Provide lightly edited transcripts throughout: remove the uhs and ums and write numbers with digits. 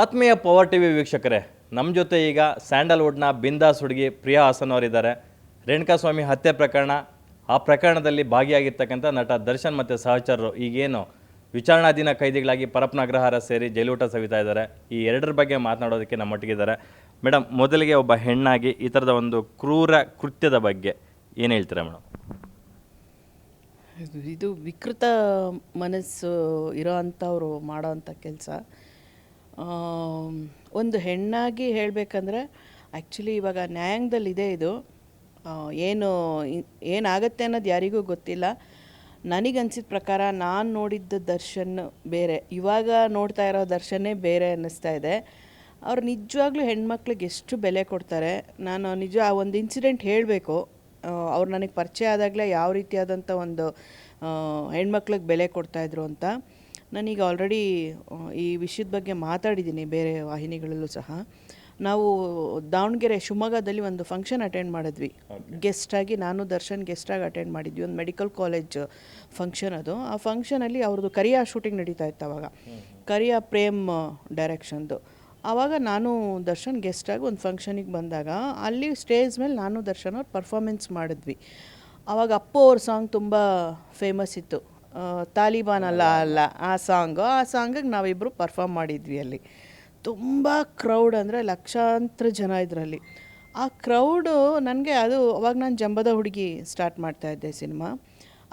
ಆತ್ಮೀಯ power TV ವೀಕ್ಷಕರೇ, ನಮ್ಮ ಜೊತೆ ಈಗ ಸ್ಯಾಂಡಲ್ವುಡ್ನ ಬಿಂದಾಸ್ ಹುಡುಗಿ ಪ್ರಿಯಾ ಹಾಸನ್ ಅವರಿದ್ದಾರೆ. ರೇಣುಕಾಸ್ವಾಮಿ ಹತ್ಯೆ ಪ್ರಕರಣ, ಆ ಪ್ರಕರಣದಲ್ಲಿ ಭಾಗಿಯಾಗಿರ್ತಕ್ಕಂಥ ನಟ ದರ್ಶನ್ ಮತ್ತು ಸಹಚರರು ಈಗೇನು ವಿಚಾರಣಾಧೀನ ಕೈದಿಗಳಾಗಿ ಪರಪ್ಪನ ಅಗ್ರಹಾರ ಸೇರಿ ಜೈಲೂಟ ಸವಿತಾ ಇದ್ದಾರೆ. ಈ ಎರಡರ ಬಗ್ಗೆ ಮಾತನಾಡೋದಕ್ಕೆ ನಮ್ಮೊಟ್ಟಿಗಿದ್ದಾರೆ. ಮೇಡಮ್, ಮೊದಲಿಗೆ ಒಬ್ಬ ಹೆಣ್ಣಾಗಿ ಈ ಥರದ ಒಂದು ಕ್ರೂರ ಕೃತ್ಯದ ಬಗ್ಗೆ ಏನು ಹೇಳ್ತೀರಾ ಮೇಡಮ್? ಇದು ವಿಕೃತ ಮನಸ್ಸು ಇರೋ ಅಂಥವ್ರು ಮಾಡೋ ಅಂಥ ಕೆಲಸ. ಒಂದು ಹೆಣ್ಣಾಗಿ ಹೇಳಬೇಕಂದ್ರೆ ಆ್ಯಕ್ಚುಲಿ ಇವಾಗ ನ್ಯಾಯಾಂಗದಲ್ಲಿದೆ ಇದು. ಏನಾಗತ್ತೆ ಅನ್ನೋದು ಯಾರಿಗೂ ಗೊತ್ತಿಲ್ಲ. ನನಗನ್ಸಿದ ಪ್ರಕಾರ ನಾನು ನೋಡಿದ್ದ ದರ್ಶನ್ ಬೇರೆ, ಇವಾಗ ನೋಡ್ತಾ ಇರೋ ದರ್ಶನ್ನೇ ಬೇರೆ ಅನ್ನಿಸ್ತಾ ಇದೆ. ಅವ್ರು ನಿಜವಾಗ್ಲೂ ಹೆಣ್ಮಕ್ಳಿಗೆ ಎಷ್ಟು ಬೆಲೆ ಕೊಡ್ತಾರೆ. ನಾನು ನಿಜ ಒಂದು ಇನ್ಸಿಡೆಂಟ್ ಹೇಳಬೇಕು. ಅವ್ರು ನನಗೆ ಪರಿಚಯ ಆದಾಗಲೇ ಯಾವ ರೀತಿಯಾದಂಥ ಒಂದು ಹೆಣ್ಮಕ್ಳಿಗೆ ಬೆಲೆ ಕೊಡ್ತಾಯಿದ್ರು ಅಂತ. ನಾನೀಗ ಆಲ್ರೆಡಿ ಈ ವಿಷಯದ ಬಗ್ಗೆ ಮಾತಾಡಿದ್ದೀನಿ ಬೇರೆ ವಾಹಿನಿಗಳಲ್ಲೂ ಸಹ. ನಾವು ದಾವಣಗೆರೆ ಶಿವಮೊಗ್ಗದಲ್ಲಿ ಒಂದು ಫಂಕ್ಷನ್ ಅಟೆಂಡ್ ಮಾಡಿದ್ವಿ ಗೆಸ್ಟಾಗಿ. ನಾನು ದರ್ಶನ್ ಗೆಸ್ಟಾಗಿ ಅಟೆಂಡ್ ಮಾಡಿದ್ವಿ. ಒಂದು ಮೆಡಿಕಲ್ ಕಾಲೇಜ್ ಫಂಕ್ಷನ್ ಅದು. ಆ ಫಂಕ್ಷನಲ್ಲಿ ಅವ್ರದ್ದು ಕರಿಯಾ ಶೂಟಿಂಗ್ ನಡೀತಾ ಇತ್ತು ಅವಾಗ, ಕರಿಯಾ ಪ್ರೇಮ್ ಡೈರೆಕ್ಷನ್ದು. ಆವಾಗ ನಾನು ದರ್ಶನ್ ಗೆಸ್ಟಾಗಿ ಒಂದು ಫಂಕ್ಷನಿಗೆ ಬಂದಾಗ ಅಲ್ಲಿ ಸ್ಟೇಜ್ ಮೇಲೆ ನಾನು ದರ್ಶನ್ ಅವ್ರು ಪರ್ಫಾಮೆನ್ಸ್ ಮಾಡಿದ್ವಿ. ಆವಾಗ ಅಪ್ಪು ಅವ್ರ ಸಾಂಗ್ ತುಂಬ ಫೇಮಸ್ ಇತ್ತು, ತಾಲಿಬಾನ್ ಅಲ್ಲ ಅಲ್ಲ ಆ ಸಾಂಗಿಗೆ ನಾವಿಬ್ಬರು ಪರ್ಫಾರ್ಮ್ ಮಾಡಿದ್ವಿ. ಅಲ್ಲಿ ತುಂಬ ಕ್ರೌಡ್, ಅಂದರೆ ಲಕ್ಷಾಂತರ ಜನ ಇದರಲ್ಲಿ. ಆ ಕ್ರೌಡು ನನಗೆ ಅದು ಅವಾಗ ನಾನು ಜಂಬದ ಹುಡುಗಿ ಸ್ಟಾರ್ಟ್ ಮಾಡ್ತಾಯಿದ್ದೆ ಸಿನಿಮಾ.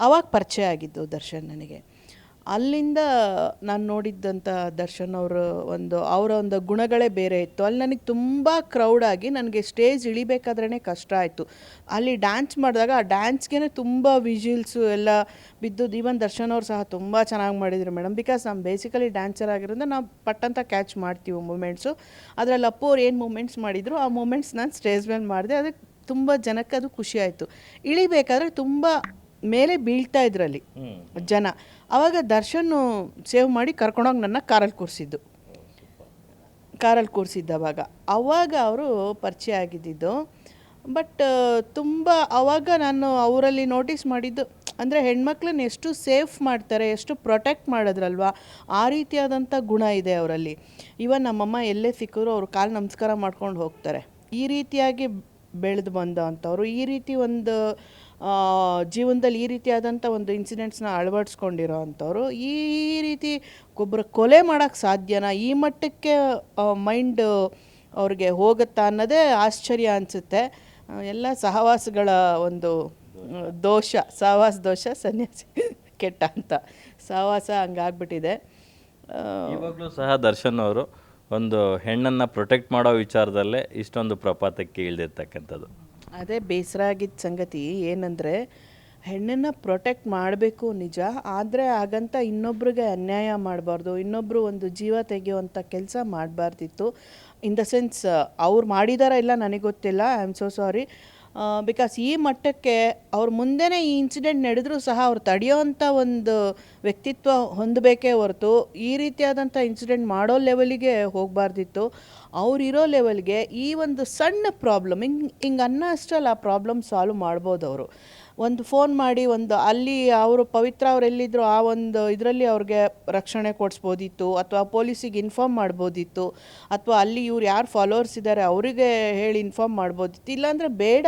ಆವಾಗ ಪರಿಚಯ ಆಗಿದ್ದು ದರ್ಶನ್ ನನಗೆ. ಅಲ್ಲಿಂದ ನಾನು ನೋಡಿದ್ದಂಥ ದರ್ಶನ್ ಅವರ ಒಂದು ಗುಣಗಳೇ ಬೇರೆ ಇತ್ತು. ಅಲ್ಲಿ ನನಗೆ ತುಂಬ ಕ್ರೌಡಾಗಿ ನನಗೆ ಸ್ಟೇಜ್ ಇಳಿಬೇಕಾದ್ರೇ ಕಷ್ಟ ಆಯಿತು. ಅಲ್ಲಿ ಡ್ಯಾನ್ಸ್ ಮಾಡಿದಾಗ ಆ ಡ್ಯಾನ್ಸ್ಗೆ ತುಂಬ ವಿಜುವಲ್ಸು ಎಲ್ಲ ಬಿದ್ದು. ಈವನ್ ದರ್ಶನ್ ಅವ್ರು ಸಹ ತುಂಬ ಚೆನ್ನಾಗಿ ಮಾಡಿದ್ರು ಮೇಡಮ್. ಬಿಕಾಸ್ ನಾನು ಬೇಸಿಕಲಿ ಡ್ಯಾನ್ಸರ್ ಆಗಿರೋದ್ರಿಂದ ನಾವು ಪಟ್ಟಂತ ಕ್ಯಾಚ್ ಮಾಡ್ತೀವಿ ಮೂಮೆಂಟ್ಸು. ಅದರಲ್ಲಿ ಅಪ್ಪು ಅವ್ರು ಏನು ಮೂಮೆಂಟ್ಸ್ ಮಾಡಿದ್ರು ಆ ಮೂಮೆಂಟ್ಸ್ ನಾನು ಸ್ಟೇಜ್ ಮೇಲೆ ಮಾಡಿದೆ. ಅದಕ್ಕೆ ತುಂಬ ಜನಕ್ಕೆ ಅದು ಖುಷಿ ಆಯಿತು. ಇಳಿಬೇಕಾದ್ರೆ ತುಂಬ ಮೇಲೆ ಬೀಳ್ತಾ ಇದ್ರಲ್ಲಿ ಜನ. ಆವಾಗ ದರ್ಶನ್ ಸೇವ್ ಮಾಡಿ ಕರ್ಕೊಂಡೋಗಿ ನನ್ನ ಕಾರಲ್ಲಿ ಕೂರಿಸಿದ್ದು. ಅವಾಗ ಅವರು ಪರಿಚಯ ಆಗಿದ್ದಿದ್ದು. ಬಟ್ ತುಂಬ ಆವಾಗ ನಾನು ಅವರಲ್ಲಿ ನೋಟಿಸ್ ಮಾಡಿದ್ದು ಅಂದರೆ ಹೆಣ್ಮಕ್ಳನ್ನ ಎಷ್ಟು ಸೇಫ್ ಮಾಡ್ತಾರೆ, ಎಷ್ಟು ಪ್ರೊಟೆಕ್ಟ್ ಮಾಡಿದ್ರಲ್ವ, ಆ ರೀತಿಯಾದಂಥ ಗುಣ ಇದೆ ಅವರಲ್ಲಿ. ಇವನ್ ನಮ್ಮಮ್ಮ ಎಲ್ಲೇ ಸಿಕ್ಕಿದ್ರು ಅವ್ರು ಕಾಲು ನಮಸ್ಕಾರ ಮಾಡ್ಕೊಂಡು ಹೋಗ್ತಾರೆ. ಈ ರೀತಿಯಾಗಿ ಬೆಳೆದು ಬಂದ ಅಂಥವ್ರು, ಈ ರೀತಿ ಒಂದು ಜೀವನದಲ್ಲಿ ಈ ರೀತಿಯಾದಂಥ ಒಂದು ಇನ್ಸಿಡೆಂಟ್ಸ್ನ ಅಳವಡಿಸ್ಕೊಂಡಿರೋ ಅಂಥವ್ರು ಈ ರೀತಿ ಒಬ್ಬರು ಕೊಲೆ ಮಾಡೋಕ್ಕೆ ಸಾಧ್ಯನಾ, ಈ ಮಟ್ಟಕ್ಕೆ ಮೈಂಡ್ ಅವ್ರಿಗೆ ಹೋಗುತ್ತಾ ಅನ್ನೋದೇ ಆಶ್ಚರ್ಯ ಅನಿಸುತ್ತೆ. ಎಲ್ಲ ಸಹವಾಸಗಳ ಒಂದು ಸಹವಾಸ ದೋಷ ಸನ್ಯಾಸಿ ಕೆಟ್ಟ ಅಂತ ಸಹವಾಸ ಹಂಗಾಗ್ಬಿಟ್ಟಿದೆ. ಇವಾಗಲೂ ಸಹ ದರ್ಶನ್ ಅವರು ಒಂದು ಹೆಣ್ಣನ್ನು ಪ್ರೊಟೆಕ್ಟ್ ಮಾಡೋ ವಿಚಾರದಲ್ಲೇ ಇಷ್ಟೊಂದು ಪ್ರಪಾತಕ್ಕೆ ಇಳಿದಿರ್ತಕ್ಕಂಥದ್ದು. ಅದೇ ಬೇಸರ ಆಗಿದ್ದ ಸಂಗತಿ ಏನಂದರೆ, ಹೆಣ್ಣನ್ನು ಪ್ರೊಟೆಕ್ಟ್ ಮಾಡಬೇಕು ನಿಜ, ಆದರೆ ಹಾಗಂತ ಇನ್ನೊಬ್ರಿಗೆ ಅನ್ಯಾಯ ಮಾಡಬಾರ್ದು, ಇನ್ನೊಬ್ಬರು ಒಂದು ಜೀವ ತೆಗೆಯುವಂಥ ಕೆಲಸ ಮಾಡಬಾರ್ದಿತ್ತು. ಇನ್ ದ ಸೆನ್ಸ್ ಅವ್ರು ಮಾಡಿದಾರ ಇಲ್ಲ ನನಗೆ ಗೊತ್ತಿಲ್ಲ, I am so sorry. Because ಈ ಮಟ್ಟಕ್ಕೆ ಅವ್ರ ಮುಂದೆನೇ ಈ ಇನ್ಸಿಡೆಂಟ್ ನಡೆದರೂ ಸಹ ಅವ್ರು ತಡೆಯೋವಂಥ ಒಂದು ವ್ಯಕ್ತಿತ್ವ ಹೊಂದಬೇಕೇ ಹೊರತು ಈ ರೀತಿಯಾದಂಥ ಇನ್ಸಿಡೆಂಟ್ ಮಾಡೋ ಲೆವೆಲಿಗೆ ಹೋಗಬಾರ್ದಿತ್ತು. ಅವರಿರೋ ಲೆವೆಲ್ಗೆ ಈ ಒಂದು ಸಣ್ಣ ಪ್ರಾಬ್ಲಮ್ ಹಿಂಗೆ ಅನ್ನೋ ಅಷ್ಟರಲ್ಲಿ ಆ ಪ್ರಾಬ್ಲಮ್ ಸಾಲ್ವ್ ಮಾಡ್ಬೋದು. ಅವರು ಒಂದು ಫೋನ್ ಮಾಡಿ ಒಂದು ಅಲ್ಲಿ ಅವರು ಪವಿತ್ರ ಅವ್ರು ಎಲ್ಲಿದ್ದರು ಆ ಒಂದು ಇದರಲ್ಲಿ ಅವ್ರಿಗೆ ರಕ್ಷಣೆ ಕೊಡಿಸ್ಬೋದಿತ್ತು, ಅಥವಾ ಪೊಲೀಸಿಗೆ ಇನ್ಫಾರ್ಮ್ ಮಾಡ್ಬೋದಿತ್ತು, ಅಥವಾ ಅಲ್ಲಿ ಇವ್ರು ಯಾರು ಫಾಲೋವರ್ಸ್ ಇದ್ದಾರೆ ಅವರಿಗೆ ಹೇಳಿ ಇನ್ಫಾರ್ಮ್ ಮಾಡ್ಬೋದಿತ್ತು. ಇಲ್ಲಾಂದರೆ ಬೇಡ.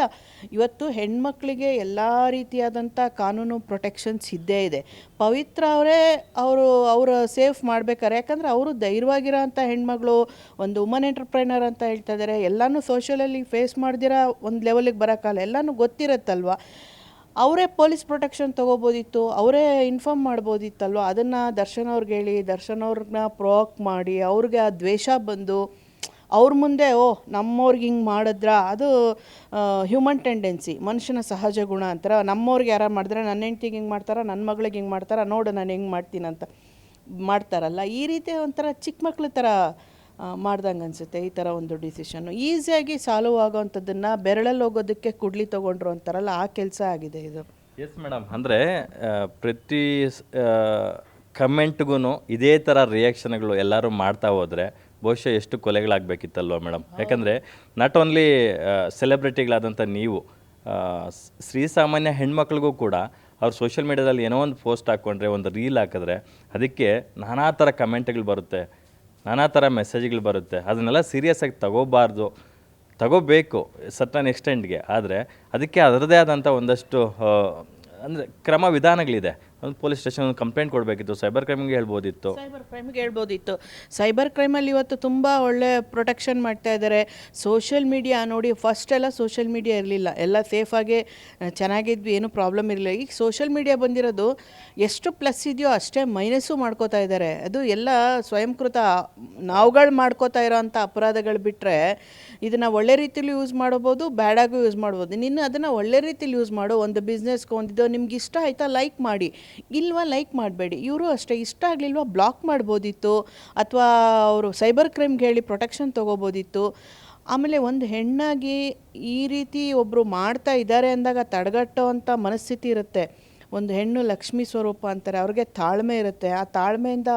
ಇವತ್ತು ಹೆಣ್ಮಕ್ಳಿಗೆ ಎಲ್ಲ ರೀತಿಯಾದಂಥ ಕಾನೂನು ಪ್ರೊಟೆಕ್ಷನ್ಸ್ ಇದ್ದೇ ಇದೆ. ಪವಿತ್ರ ಅವರ ಸೇಫ್ ಮಾಡ್ಬೇಕಾರೆ, ಯಾಕಂದರೆ ಅವರು ಧೈರ್ಯವಾಗಿರೋ ಅಂಥ ಹೆಣ್ಮಗಳು, ಒಂದು ವುಮನ್ ಎಂಟರ್ಪ್ರೈನರ್ ಅಂತ ಹೇಳ್ತಾ ಇದ್ದಾರೆ. ಎಲ್ಲನೂ ಸೋಷಿಯಲಲ್ಲಿ ಫೇಸ್ ಮಾಡ್ದಿರ ಒಂದು ಲೆವೆಲಿಗೆ ಬರೋಕ್ಕಲ್ಲ, ಎಲ್ಲನೂ ಗೊತ್ತಿರುತ್ತಲ್ವ. ಅವರೇ ಪೊಲೀಸ್ ಪ್ರೊಟೆಕ್ಷನ್ ತೊಗೋಬೋದಿತ್ತು, ಅವರೇ ಇನ್ಫಾರ್ಮ್ ಮಾಡ್ಬೋದಿತ್ತಲ್ವ. ಅದನ್ನು ದರ್ಶನ್ ಅವ್ರಿಗೆ ಹೇಳಿ, ದರ್ಶನ್ ಅವ್ರನ್ನ ಪ್ರೊವೋಕ್ ಮಾಡಿ, ಅವ್ರಿಗೆ ಆ ದ್ವೇಷ ಬಂದು ಅವ್ರ ಮುಂದೆ ನಮ್ಮವ್ರಿಗೆ ಹಿಂಗೆ ಮಾಡಿದ್ರ, ಅದು ಹ್ಯೂಮನ್ ಟೆಂಡೆನ್ಸಿ, ಮನುಷ್ಯನ ಸಹಜ ಗುಣ ಅಂತಾರೆ. ನಮ್ಮವ್ರಿಗೆ ಯಾರು ಮಾಡಿದ್ರೆ ನನ್ನ ಹೆಂಡ್ತಿಗೆ ಹಿಂಗೆ ಮಾಡ್ತಾರ, ನನ್ನ ಮಗಳಿಗೆ ಹಿಂಗೆ ಮಾಡ್ತಾರ, ನೋಡು ನಾನು ಹೆಂಗೆ ಮಾಡ್ತೀನಂತ ಮಾಡ್ತಾರಲ್ಲ. ಈ ರೀತಿ ಒಂಥರ ಚಿಕ್ಕ ಮಕ್ಳ ಥರ ಮಾಡ್ದಂಗೆ ಅನಿಸುತ್ತೆ ಈ ಥರ ಒಂದು ಡಿಸಿಷನ್ನು. ಈಸಿಯಾಗಿ ಸಾಲ್ವ್ ಆಗೋವಂಥದ್ದನ್ನು ಬೆರಳಲ್ಲಿ ಹೋಗೋದಕ್ಕೆ ಕುಡ್ಲಿ ತೊಗೊಂಡ್ರು ಅಂತಾರಲ್ಲ, ಆ ಕೆಲಸ ಆಗಿದೆ ಇದು. ಎಸ್ ಮೇಡಮ್, ಅಂದರೆ ಪ್ರತಿ ಕಮೆಂಟ್ಗೂ ಇದೇ ಥರ ರಿಯಾಕ್ಷನ್ಗಳು ಎಲ್ಲರೂ ಮಾಡ್ತಾ ಹೋದರೆ ಬಹುಶಃ ಎಷ್ಟು ಕೊಲೆಗಳಾಗಬೇಕಿತ್ತಲ್ವ ಮೇಡಮ್? ಯಾಕಂದರೆ ನಾಟ್ ಓನ್ಲಿ ಸೆಲೆಬ್ರಿಟಿಗಳಾದಂಥ ನೀವು, ಶ್ರೀಸಾಮಾನ್ಯ ಹೆಣ್ಮಕ್ಳಿಗೂ ಕೂಡ ಅವ್ರು ಸೋಷಿಯಲ್ ಮೀಡ್ಯಾದಲ್ಲಿ ಏನೋ ಒಂದು ಪೋಸ್ಟ್ ಹಾಕ್ಕೊಂಡ್ರೆ, ಒಂದು ರೀಲ್ ಹಾಕಿದ್ರೆ ಅದಕ್ಕೆ ನಾನಾ ಥರ ಕಮೆಂಟ್ಗಳು ಬರುತ್ತೆ. ನಾನಾ ಥರ ಮೆಸೇಜ್ಗಳು ಬರುತ್ತೆ. ಅದನ್ನೆಲ್ಲ ಸೀರಿಯಸ್ಸಾಗಿ ತಗೋಬಾರ್ದು, ತಗೋಬೇಕು ಸರ್ಟನ್ ಎಕ್ಸ್ಟೆಂಟ್ಗೆ. ಆದರೆ ಅದಕ್ಕೆ ಅದರದೇ ಆದಂಥ ಒಂದಷ್ಟು ಅಂದರೆ ಕ್ರಮ ವಿಧಾನಗಳಿದೆ. ಒಂದು ಪೊಲೀಸ್ ಸ್ಟೇಷನ್ ಕಂಪ್ಲೇಂಟ್ ಕೊಡಬೇಕಿತ್ತು, ಸೈಬರ್ ಕ್ರೈಮಿಗೆ ಹೇಳ್ಬೋದಿತ್ತು. ಸೈಬರ್ ಕ್ರೈಮ್ಗೆ ಹೇಳ್ಬೋದಿತ್ತು. ಸೈಬರ್ ಕ್ರೈಮಲ್ಲಿ ಇವತ್ತು ತುಂಬ ಒಳ್ಳೆ ಪ್ರೊಟೆಕ್ಷನ್ ಮಾಡ್ತಾ ಇದ್ದಾರೆ. ಸೋಷಿಯಲ್ ಮೀಡಿಯಾ ನೋಡಿ, ಫಸ್ಟೆಲ್ಲ ಸೋಷಿಯಲ್ ಮೀಡಿಯಾ ಇರಲಿಲ್ಲ, ಎಲ್ಲ ಸೇಫಾಗಿ ಚೆನ್ನಾಗಿದ್ವಿ, ಏನೂ ಪ್ರಾಬ್ಲಮ್ ಇರಲಿಲ್ಲ. ಈಗ ಸೋಷಿಯಲ್ ಮೀಡಿಯಾ ಬಂದಿರೋದು ಎಷ್ಟು ಪ್ಲಸ್ ಇದೆಯೋ ಅಷ್ಟೇ ಮೈನಸ್ಸು ಮಾಡ್ಕೋತಾ ಇದ್ದಾರೆ. ಅದು ಎಲ್ಲ ಸ್ವಯಂಕೃತ ನಾವುಗಳು ಮಾಡ್ಕೋತಾ ಇರೋವಂಥ ಅಪರಾಧಗಳು ಬಿಟ್ಟರೆ ಇದನ್ನು ಒಳ್ಳೆ ರೀತಿಲಿ ಯೂಸ್ ಮಾಡ್ಬೋದು, ಬ್ಯಾಡಾಗೂ ಯೂಸ್ ಮಾಡ್ಬೋದು. ನೀನು ಅದನ್ನು ಒಳ್ಳೆ ರೀತಿಲಿ ಯೂಸ್ ಮಾಡು. ಒಂದು ಬಿಸ್ನೆಸ್ಗೆ ಒಂದಿದ್ದು ನಿಮ್ಗೆ ಇಷ್ಟ ಆಯಿತಾ ಲೈಕ್ ಮಾಡಿ, ಇಲ್ವಾ ಲೈಕ್ ಮಾಡಬೇಡಿ. ಇವರು ಅಷ್ಟೇ, ಇಷ್ಟ ಆಗಲಿಲ್ವಾ ಬ್ಲಾಕ್ ಮಾಡ್ಬೋದಿತ್ತು, ಅಥವಾ ಅವರು ಸೈಬರ್ ಕ್ರೈಮ್ಗೆ ಹೇಳಿ ಪ್ರೊಟೆಕ್ಷನ್ ತೊಗೋಬೋದಿತ್ತು. ಆಮೇಲೆ ಒಂದು ಹೆಣ್ಣಾಗಿ ಈ ರೀತಿ ಒಬ್ಬರು ಮಾಡ್ತಾ ಇದ್ದಾರೆ ಅಂದಾಗ ತಡೆಗಟ್ಟೋ ಅಂಥ ಮನಸ್ಥಿತಿ ಇರುತ್ತೆ. ಒಂದು ಹೆಣ್ಣು ಲಕ್ಷ್ಮೀ ಸ್ವರೂಪ ಅಂತಾರೆ, ಅವ್ರಿಗೆ ತಾಳ್ಮೆ ಇರುತ್ತೆ. ಆ ತಾಳ್ಮೆಯಿಂದ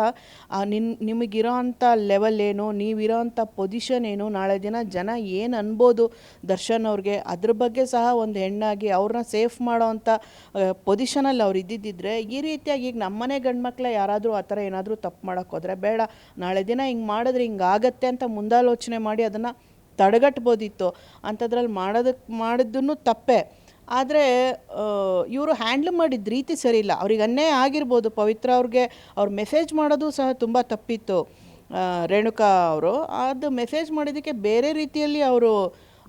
ನಿಮಗಿರೋ ಅಂಥ ಲೆವೆಲ್ ಏನು, ನೀವಿರೋ ಅಂಥ ಪೊಸಿಷನ್ ಏನು, ನಾಳೆ ದಿನ ಜನ ಏನು ಅನ್ಬೋದು ದರ್ಶನ್ ಅವ್ರಿಗೆ, ಅದ್ರ ಬಗ್ಗೆ ಸಹ ಒಂದು ಹೆಣ್ಣಾಗಿ ಅವ್ರನ್ನ ಸೇಫ್ ಮಾಡೋ ಅಂಥ ಪೊಸಿಷನಲ್ಲಿ ಅವ್ರು ಇದ್ದಿದ್ದಿದ್ರೆ ಈ ರೀತಿಯಾಗಿ ಈಗ ನಮ್ಮನೆ ಗಂಡು ಮಕ್ಕಳೇ ಯಾರಾದರೂ ಆ ಥರ ಏನಾದರೂ ತಪ್ಪು ಮಾಡೋಕ್ಕೆ ಹೋದರೆ, ಬೇಡ ನಾಳೆ ದಿನ ಹಿಂಗೆ ಮಾಡಿದ್ರೆ ಹಿಂಗೆ ಆಗತ್ತೆ ಅಂತ ಮುಂದಾಲೋಚನೆ ಮಾಡಿ ಅದನ್ನು ತಡೆಗಟ್ಬೋದಿತ್ತು. ಅಂಥದ್ರಲ್ಲಿ ಮಾಡಿದ್ದೂ ತಪ್ಪೇ. ಆದರೆ ಇವರು ಹ್ಯಾಂಡ್ಲ್ ಮಾಡಿದ ರೀತಿ ಸರಿ ಇಲ್ಲ. ಅವ್ರಿಗೆ ಅನ್ಯಾಯ ಆಗಿರ್ಬೋದು, ಪವಿತ್ರ ಅವ್ರಿಗೆ ಅವ್ರು ಮೆಸೇಜ್ ಮಾಡೋದು ಸಹ ತುಂಬ ತಪ್ಪಿತ್ತು. ರೇಣುಕಾ ಅವರು ಅದು ಮೆಸೇಜ್ ಮಾಡಿದ್ದಕ್ಕೆ ಬೇರೆ ರೀತಿಯಲ್ಲಿ ಅವರು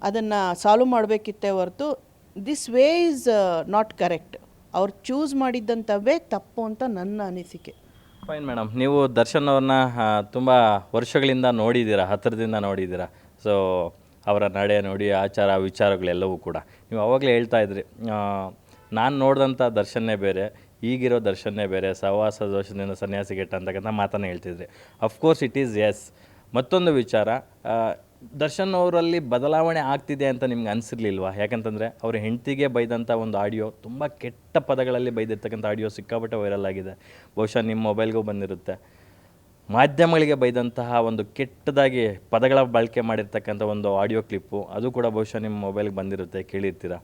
ಅದನ್ನು ಸಾಲ್ವ್ ಮಾಡಬೇಕಿತ್ತೇ ಹೊರತು this way is not correct. ಅವ್ರು ಚೂಸ್ ಮಾಡಿದ್ದಂಥ ವೇ ತಪ್ಪು ಅಂತ ನನ್ನ ಅನಿಸಿಕೆ. ಫೈನ್ ಮೇಡಮ್, ನೀವು ದರ್ಶನ್ ಅವ್ರನ್ನ ತುಂಬ ವರ್ಷಗಳಿಂದ ನೋಡಿದ್ದೀರಾ, ಹತ್ತಿರದಿಂದ ನೋಡಿದ್ದೀರಾ. ಸೊ ಅವರ ನಡೆ ನೋಡಿ, ಆಚಾರ ವಿಚಾರಗಳೆಲ್ಲವೂ ಕೂಡ ನೀವು ಆವಾಗಲೇ ಹೇಳ್ತಾ ಇದ್ರಿ, ನಾನು ನೋಡಿದಂಥ ದರ್ಶನ್ನೇ ಬೇರೆ, ಈಗಿರೋ ದರ್ಶನ್ನೇ ಬೇರೆ, ಸಹವಾಸ ದೋಷದಿಂದ ಸನ್ಯಾಸಿಗೆಟ್ಟ ಅಂತಕ್ಕಂಥ ಮಾತನ್ನು ಹೇಳ್ತಿದ್ರಿ. Of course it is yes. ಮತ್ತೊಂದು ವಿಚಾರ, ದರ್ಶನ್ ಅವರಲ್ಲಿ ಬದಲಾವಣೆ ಆಗ್ತಿದೆ ಅಂತ ನಿಮ್ಗೆ ಅನಿಸಿರ್ಲಿಲ್ವಾ? ಯಾಕಂತಂದರೆ ಅವ್ರ ಹೆಂಡತಿಗೆ ಬೈದಂಥ ಒಂದು ಆಡಿಯೋ, ತುಂಬ ಕೆಟ್ಟ ಪದಗಳಲ್ಲಿ ಬೈದಿರ್ತಕ್ಕಂಥ ಆಡಿಯೋ ಸಿಕ್ಕಾಪಟ್ಟೆ ವೈರಲ್ ಆಗಿದೆ. ಬಹುಶಃ ನಿಮ್ಮ ಮೊಬೈಲ್ಗೂ ಬಂದಿರುತ್ತೆ. ಮಾಧ್ಯಮಗಳಿಗೆ ಬೈದಂತಹ ಒಂದು ಕೆಟ್ಟದಾಗಿ ಪದಗಳ ಬಳಕೆ ಮಾಡಿರ್ತಕ್ಕಂಥ ಒಂದು ಆಡಿಯೋ ಕ್ಲಿಪ್ಪು, ಅದು ಕೂಡ ಬಹುಶಃ ನಿಮ್ಮ ಮೊಬೈಲ್ಗೆ ಬಂದಿರುತ್ತೆ, ಕೇಳಿರ್ತೀರ.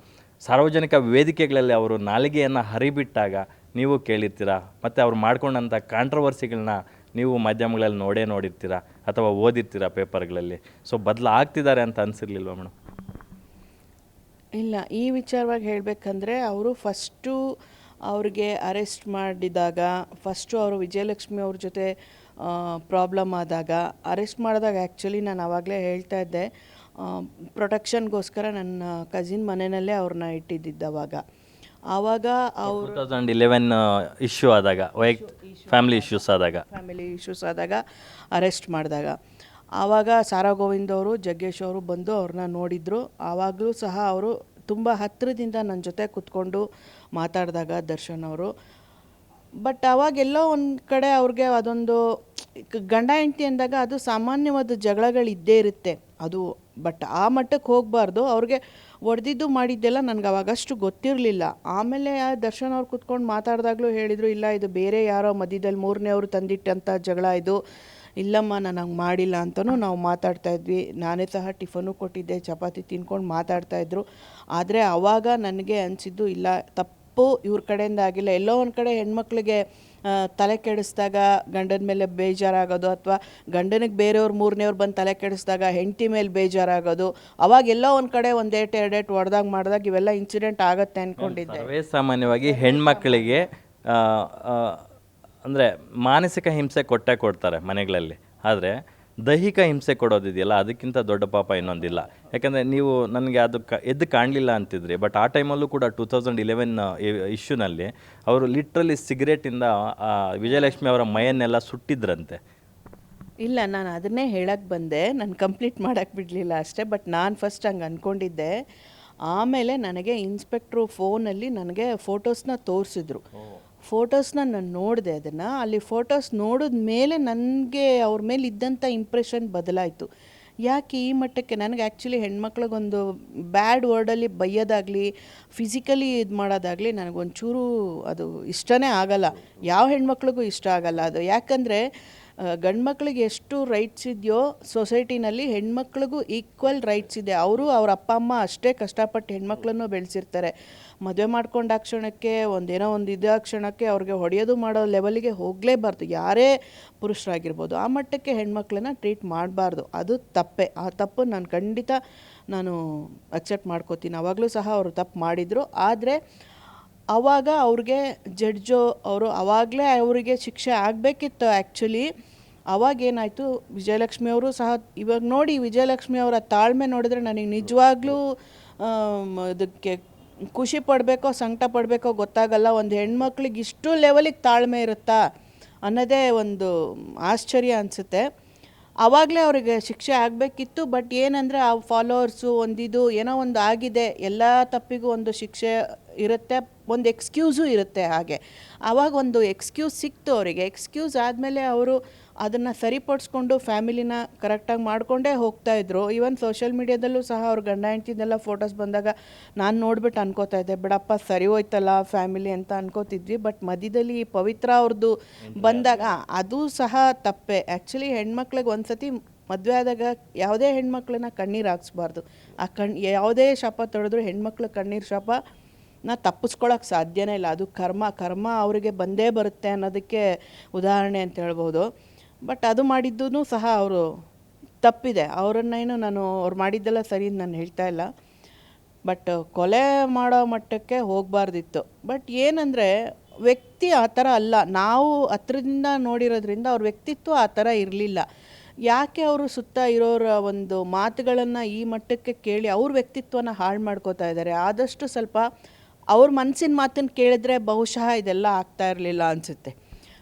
ಸಾರ್ವಜನಿಕ ವೇದಿಕೆಗಳಲ್ಲಿ ಅವರು ನಾಲಿಗೆಯನ್ನು ಹರಿಬಿಟ್ಟಾಗ ನೀವು ಕೇಳಿರ್ತೀರ. ಮತ್ತು ಅವ್ರು ಮಾಡ್ಕೊಂಡಂಥ ಕಾಂಟ್ರವರ್ಸಿಗಳನ್ನ ನೀವು ಮಾಧ್ಯಮಗಳಲ್ಲಿ ನೋಡಿರ್ತೀರ ಅಥವಾ ಓದಿರ್ತೀರ ಪೇಪರ್ಗಳಲ್ಲಿ. ಸೊ ಆಗ್ತಿದ್ದಾರೆ ಅಂತ ಅನಿಸಿರ್ಲಿಲ್ವ ಮೇಡಮ್? ಇಲ್ಲ, ಈ ವಿಚಾರವಾಗಿ ಹೇಳಬೇಕಂದ್ರೆ ಅವರು ಫಸ್ಟು ಅವ್ರಿಗೆ ಅರೆಸ್ಟ್ ಮಾಡಿದಾಗ, ಫಸ್ಟು ಅವರು ವಿಜಯಲಕ್ಷ್ಮಿ ಅವ್ರ ಜೊತೆ ಪ್ರಾಬ್ಲಮ್ ಆದಾಗ, ಅರೆಸ್ಟ್ ಮಾಡಿದಾಗ ಆ್ಯಕ್ಚುಲಿ ನಾನು ಆವಾಗಲೇ ಹೇಳ್ತಾ ಇದ್ದೆ, ಪ್ರೊಟೆಕ್ಷನ್ಗೋಸ್ಕರ ನನ್ನ ಕಸಿನ್ ಮನೆಯಲ್ಲೇ ಅವ್ರನ್ನ ಇಟ್ಟಿದ್ದಿದ್ದವಾಗ. ಆವಾಗ ಅವರು 2011 ಇಶ್ಯೂ ಆದಾಗ, ಫ್ಯಾಮಿಲಿ ಇಶ್ಯೂಸ್ ಆದಾಗ ಅರೆಸ್ಟ್ ಮಾಡಿದಾಗ, ಆವಾಗ ಸಾರಾ ಗೋವಿಂದ್ ಅವರು, ಜಗ್ಗೇಶ್ ಅವರು ಬಂದು ಅವ್ರನ್ನ ನೋಡಿದರು. ಆವಾಗಲೂ ಸಹ ಅವರು ತುಂಬ ಹತ್ತಿರದಿಂದ ನನ್ನ ಜೊತೆ ಕೂತ್ಕೊಂಡು ಮಾತಾಡಿದಾಗ ದರ್ಶನ್ ಅವರು. ಬಟ್ ಅವಾಗೆಲ್ಲೋ ಒಂದು ಕಡೆ ಅವ್ರಿಗೆ ಅದೊಂದು ಗಂಡ ಹೆಂಡತಿ ಅಂದಾಗ ಅದು ಸಾಮಾನ್ಯವಾದ ಜಗಳಗಳಿದ್ದೇ ಇರುತ್ತೆ ಅದು. ಬಟ್ ಆ ಮಟ್ಟಕ್ಕೆ ಹೋಗಬಾರ್ದು. ಅವ್ರಿಗೆ ಹೊಡೆದಿದ್ದು ಮಾಡಿದ್ದೆಲ್ಲ ನನಗೆ ಅವಾಗಷ್ಟು ಗೊತ್ತಿರಲಿಲ್ಲ. ಆಮೇಲೆ ದರ್ಶನ್ ಅವ್ರು ಕೂತ್ಕೊಂಡು ಮಾತಾಡಿದಾಗಲೂ ಹೇಳಿದರು, ಇಲ್ಲ ಇದು ಬೇರೆ ಯಾರೋ ಮಧ್ಯದಲ್ಲಿ ಮೂರನೇವರು ತಂದಿಟ್ಟಂಥ ಜಗಳ ಇದು, ಇಲ್ಲಮ್ಮ ನಾನು ಹಂಗೆ ಮಾಡಿಲ್ಲ ಅಂತಲೂ ನಾವು ಮಾತಾಡ್ತಾಯಿದ್ವಿ. ನಾನೇ ಸಹ ಟಿಫನು ಕೊಟ್ಟಿದ್ದೆ, ಚಪಾತಿ ತಿನ್ಕೊಂಡು ಮಾತಾಡ್ತಾಯಿದ್ರು. ಆದರೆ ಆವಾಗ ನನಗೆ ಅನಿಸಿದ್ದು, ಇಲ್ಲ ತಪ್ಪು ಇವ್ರ ಕಡೆಯಿಂದ ಆಗಿಲ್ಲ. ಎಲ್ಲೋ ಒಂದು ಕಡೆ ಹೆಣ್ಮಕ್ಳಿಗೆ ತಲೆ ಕೆಡಿಸಿದಾಗ ಗಂಡನ ಮೇಲೆ ಬೇಜಾರಾಗೋದು, ಅಥವಾ ಗಂಡನಿಗೆ ಬೇರೆಯವ್ರು ಮೂರನೇವ್ರು ಬಂದು ತಲೆ ಕೆಡಿಸಿದಾಗ ಹೆಂಡತಿ ಮೇಲೆ ಬೇಜಾರಾಗೋದು, ಅವಾಗೆಲ್ಲೋ ಒಂದು ಕಡೆ ಒಂದೇಟು ಎರಡೇಟು ಹೊಡೆದಾಗ ಮಾಡಿದಾಗ ಇವೆಲ್ಲ ಇನ್ಸಿಡೆಂಟ್ ಆಗುತ್ತೆ ಅಂದ್ಕೊಂಡಿದ್ದೆ. ಸರ್ವೇ ಸಾಮಾನ್ಯವಾಗಿ ಹೆಣ್ಮಕ್ಳಿಗೆ ಅಂದರೆ ಮಾನಸಿಕ ಹಿಂಸೆ ಕೊಡ್ತಾರೆ ಮನೆಗಳಲ್ಲಿ. ಆದರೆ ದೈಹಿಕ ಹಿಂಸೆ ಕೊಡೋದಿದೆಯಲ್ಲ, ಅದಕ್ಕಿಂತ ದೊಡ್ಡ ಪಾಪ ಇನ್ನೊಂದಿಲ್ಲ. ಯಾಕಂದರೆ ನೀವು ನನಗೆ ಅದು ಎದ್ದು ಕಾಣಲಿಲ್ಲ ಅಂತಿದ್ರಿ. ಬಟ್ ಆ ಟೈಮಲ್ಲೂ ಕೂಡ 2011 ಇಶ್ಯೂನಲ್ಲಿ ಅವರು ಲಿಟ್ರಲಿ ಸಿಗರೇಟಿಂದ ವಿಜಯಲಕ್ಷ್ಮಿ ಅವರ ಮೈಯನ್ನೆಲ್ಲ ಸುಟ್ಟಿದ್ರಂತೆ. ಇಲ್ಲ, ನಾನು ಅದನ್ನೇ ಹೇಳಕ್ಕೆ ಬಂದೆ, ನಾನು ಕಂಪ್ಲೀಟ್ ಮಾಡೋಕ್ಕೆ ಬಿಡಲಿಲ್ಲ ಅಷ್ಟೇ. ಬಟ್ ನಾನು ಫಸ್ಟ್ ಹಂಗೆ ಅಂದ್ಕೊಂಡಿದ್ದೆ. ಆಮೇಲೆ ನನಗೆ ಇನ್ಸ್ಪೆಕ್ಟ್ರು ಫೋನಲ್ಲಿ ನನಗೆ ಫೋಟೋಸ್ನ ತೋರಿಸಿದ್ರು. ಫೋಟೋಸ್ನ ನಾನು ನೋಡಿದೆ. ಅದನ್ನು ಅಲ್ಲಿ ಫೋಟೋಸ್ ನೋಡಿದ ಮೇಲೆ ನನಗೆ ಅವ್ರ ಮೇಲೆ ಇದ್ದಂಥ ಇಂಪ್ರೆಷನ್ ಬದಲಾಯಿತು. ಯಾಕೆ ಈ ಮಟ್ಟಕ್ಕೆ ನನಗೆ ಆ್ಯಕ್ಚುಲಿ ಹೆಣ್ಮಕ್ಳಿಗೊಂದು ಬ್ಯಾಡ್ ವರ್ಡಲ್ಲಿ ಬೈಯೋದಾಗಲಿ, ಫಿಸಿಕಲಿ ಇದು ಮಾಡೋದಾಗಲಿ ನನಗೊಂಚೂರು ಅದು ಇಷ್ಟನೇ ಆಗಲ್ಲ. ಯಾವ ಹೆಣ್ಮಕ್ಳಿಗೂ ಇಷ್ಟ ಆಗಲ್ಲ ಅದು. ಯಾಕಂದರೆ ಗಂಡ್ಮಕ್ಳಿಗೆ ಎಷ್ಟು ರೈಟ್ಸ್ ಇದೆಯೋ ಸೊಸೈಟಿನಲ್ಲಿ ಹೆಣ್ಮಕ್ಳಿಗೂ ಈಕ್ವಲ್ ರೈಟ್ಸ್ ಇದೆ. ಅವರು ಅವ್ರ ಅಪ್ಪ ಅಮ್ಮ ಅಷ್ಟೇ ಕಷ್ಟಪಟ್ಟು ಹೆಣ್ಮಕ್ಳನ್ನು ಬೆಳೆಸಿರ್ತಾರೆ. ಮದುವೆ ಮಾಡ್ಕೊಂಡ ಕ್ಷಣಕ್ಕೆ ಒಂದೇನೋ ಒಂದು ಇದಾದ ಕ್ಷಣಕ್ಕೆ ಅವ್ರಿಗೆ ಹೊಡೆಯೋದು ಮಾಡೋ ಲೆವೆಲಿಗೆ ಹೋಗಲೇಬಾರ್ದು, ಯಾರೇ ಪುರುಷರಾಗಿರ್ಬೋದು. ಆ ಮಟ್ಟಕ್ಕೆ ಹೆಣ್ಮಕ್ಳನ್ನ ಟ್ರೀಟ್ ಮಾಡಬಾರ್ದು, ಅದು ತಪ್ಪೆ. ಆ ತಪ್ಪು ನಾನು ಖಂಡಿತ ಅಕ್ಸೆಪ್ಟ್ ಮಾಡ್ಕೋತೀನಿ. ಆವಾಗಲೂ ಸಹ ಅವರು ತಪ್ಪು ಮಾಡಿದರು. ಆದರೆ ಆವಾಗ ಅವ್ರಿಗೆ ಜಡ್ಜು ಅವರು ಆವಾಗಲೇ ಅವರಿಗೆ ಶಿಕ್ಷೆ ಆಗಬೇಕಿತ್ತು ಆ್ಯಕ್ಚುಲಿ. ಅವಾಗೇನಾಯಿತು, ವಿಜಯಲಕ್ಷ್ಮಿ ಅವರು ಸಹ ಇವಾಗ ನೋಡಿ, ವಿಜಯಲಕ್ಷ್ಮಿ ಅವರ ತಾಳ್ಮೆ ನೋಡಿದ್ರೆ ನನಗೆ ನಿಜವಾಗ್ಲೂ ಇದಕ್ಕೆ ಖುಷಿ ಪಡಬೇಕೋ ಸಂಕಟ ಪಡಬೇಕೋ ಗೊತ್ತಾಗಲ್ಲ. ಒಂದು ಹೆಣ್ಮಕ್ಳಿಗೆ ಇಷ್ಟು ಲೆವೆಲಿಗೆ ತಾಳ್ಮೆ ಇರುತ್ತಾ ಅನ್ನೋದೇ ಒಂದು ಆಶ್ಚರ್ಯ ಅನಿಸುತ್ತೆ. ಆವಾಗಲೇ ಅವರಿಗೆ ಶಿಕ್ಷೆ ಆಗಬೇಕಿತ್ತು. ಬಟ್ ಏನಂದರೆ ಆ ಫಾಲೋವರ್ಸು ಒಂದಿದು ಏನೋ ಒಂದು ಆಗಿದೆ, ಎಲ್ಲ ತಪ್ಪಿಗೂ ಒಂದು ಶಿಕ್ಷೆ ಇರುತ್ತೆ, ಒಂದು ಎಕ್ಸ್ಕ್ಯೂಸು ಇರುತ್ತೆ. ಹಾಗೆ ಆವಾಗ ಒಂದು ಎಕ್ಸ್ಕ್ಯೂಸ್ ಸಿಕ್ತು ಅವರಿಗೆ. ಎಕ್ಸ್ಕ್ಯೂಸ್ ಆದಮೇಲೆ ಅವರು ಅದನ್ನು ಸರಿಪಡಿಸ್ಕೊಂಡು ಫ್ಯಾಮಿಲಿನ ಕರೆಕ್ಟಾಗಿ ಮಾಡಿಕೊಂಡೇ ಹೋಗ್ತಾಯಿದ್ರು. ಈವನ್ ಸೋಷಿಯಲ್ ಮೀಡ್ಯಾದಲ್ಲೂ ಸಹ ಅವ್ರ ಗಂಡ ಹೆಂಡ್ತಿದೆಲ್ಲ ಫೋಟೋಸ್ ಬಂದಾಗ ನಾನು ನೋಡ್ಬಿಟ್ಟು ಅನ್ಕೋತಾ ಇದ್ದೆ, ಬಿಡಪ್ಪ ಸರಿ ಹೋಯ್ತಲ್ಲ ಫ್ಯಾಮಿಲಿ ಅಂತ ಅನ್ಕೋತಿದ್ವಿ. ಬಟ್ ಮಧ್ಯದಲ್ಲಿ ಪವಿತ್ರ ಅವ್ರದ್ದು ಬಂದಾಗ ಅದು ಸಹ ತಪ್ಪೆ. ಆ್ಯಕ್ಚುಲಿ ಹೆಣ್ಮಕ್ಳಿಗೆ ಒಂದು ಸತಿ ಮದುವೆ ಆದಾಗ ಯಾವುದೇ ಹೆಣ್ಮಕ್ಳನ್ನ ಕಣ್ಣೀರು ಹಾಕ್ಸ್ಬಾರ್ದು. ಆ ಯಾವುದೇ ಶಾಪ ತೊಳೆದ್ರು ಹೆಣ್ಮಕ್ಳು ಕಣ್ಣೀರು ಶಾಪ ತಪ್ಪಿಸ್ಕೊಳ್ಳೋಕೆ ಸಾಧ್ಯನೇ ಇಲ್ಲ. ಅದು ಕರ್ಮ ಅವರಿಗೆ ಬಂದೇ ಬರುತ್ತೆ ಅನ್ನೋದಕ್ಕೆ ಉದಾಹರಣೆ ಅಂತ ಹೇಳ್ಬೋದು. ಬಟ್ ಅದು ಮಾಡಿದ್ದೂ ಸಹ ಅವರು ತಪ್ಪಿದೆ. ಅವರನ್ನೇನು ಅವ್ರು ಮಾಡಿದ್ದೆಲ್ಲ ಸರಿ ನಾನು ಹೇಳ್ತಾ ಇಲ್ಲ. ಬಟ್ ಕೊಲೆ ಮಾಡೋ ಮಟ್ಟಕ್ಕೆ ಹೋಗಬಾರ್ದಿತ್ತು. ಬಟ್ ಏನಂದರೆ ವ್ಯಕ್ತಿ ಆ ಥರ ಅಲ್ಲ, ನಾವು ಹತ್ರದಿಂದ ನೋಡಿರೋದ್ರಿಂದ ಅವ್ರ ವ್ಯಕ್ತಿತ್ವ ಆ ಥರ ಇರಲಿಲ್ಲ. ಯಾಕೆ ಅವರು ಸುತ್ತ ಇರೋರ ಒಂದು ಮಾತುಗಳನ್ನು ಈ ಮಟ್ಟಕ್ಕೆ ಕೇಳಿ ಅವ್ರ ವ್ಯಕ್ತಿತ್ವನ ಹಾಳು ಮಾಡ್ಕೋತಾ ಇದ್ದಾರೆ. ಆದಷ್ಟು ಸ್ವಲ್ಪ ಅವ್ರ ಮನಸ್ಸಿನ ಮಾತನ್ನು ಕೇಳಿದ್ರೆ ಬಹುಶಃ ಇದೆಲ್ಲ ಆಗ್ತಾ ಇರಲಿಲ್ಲ ಅನಿಸುತ್ತೆ.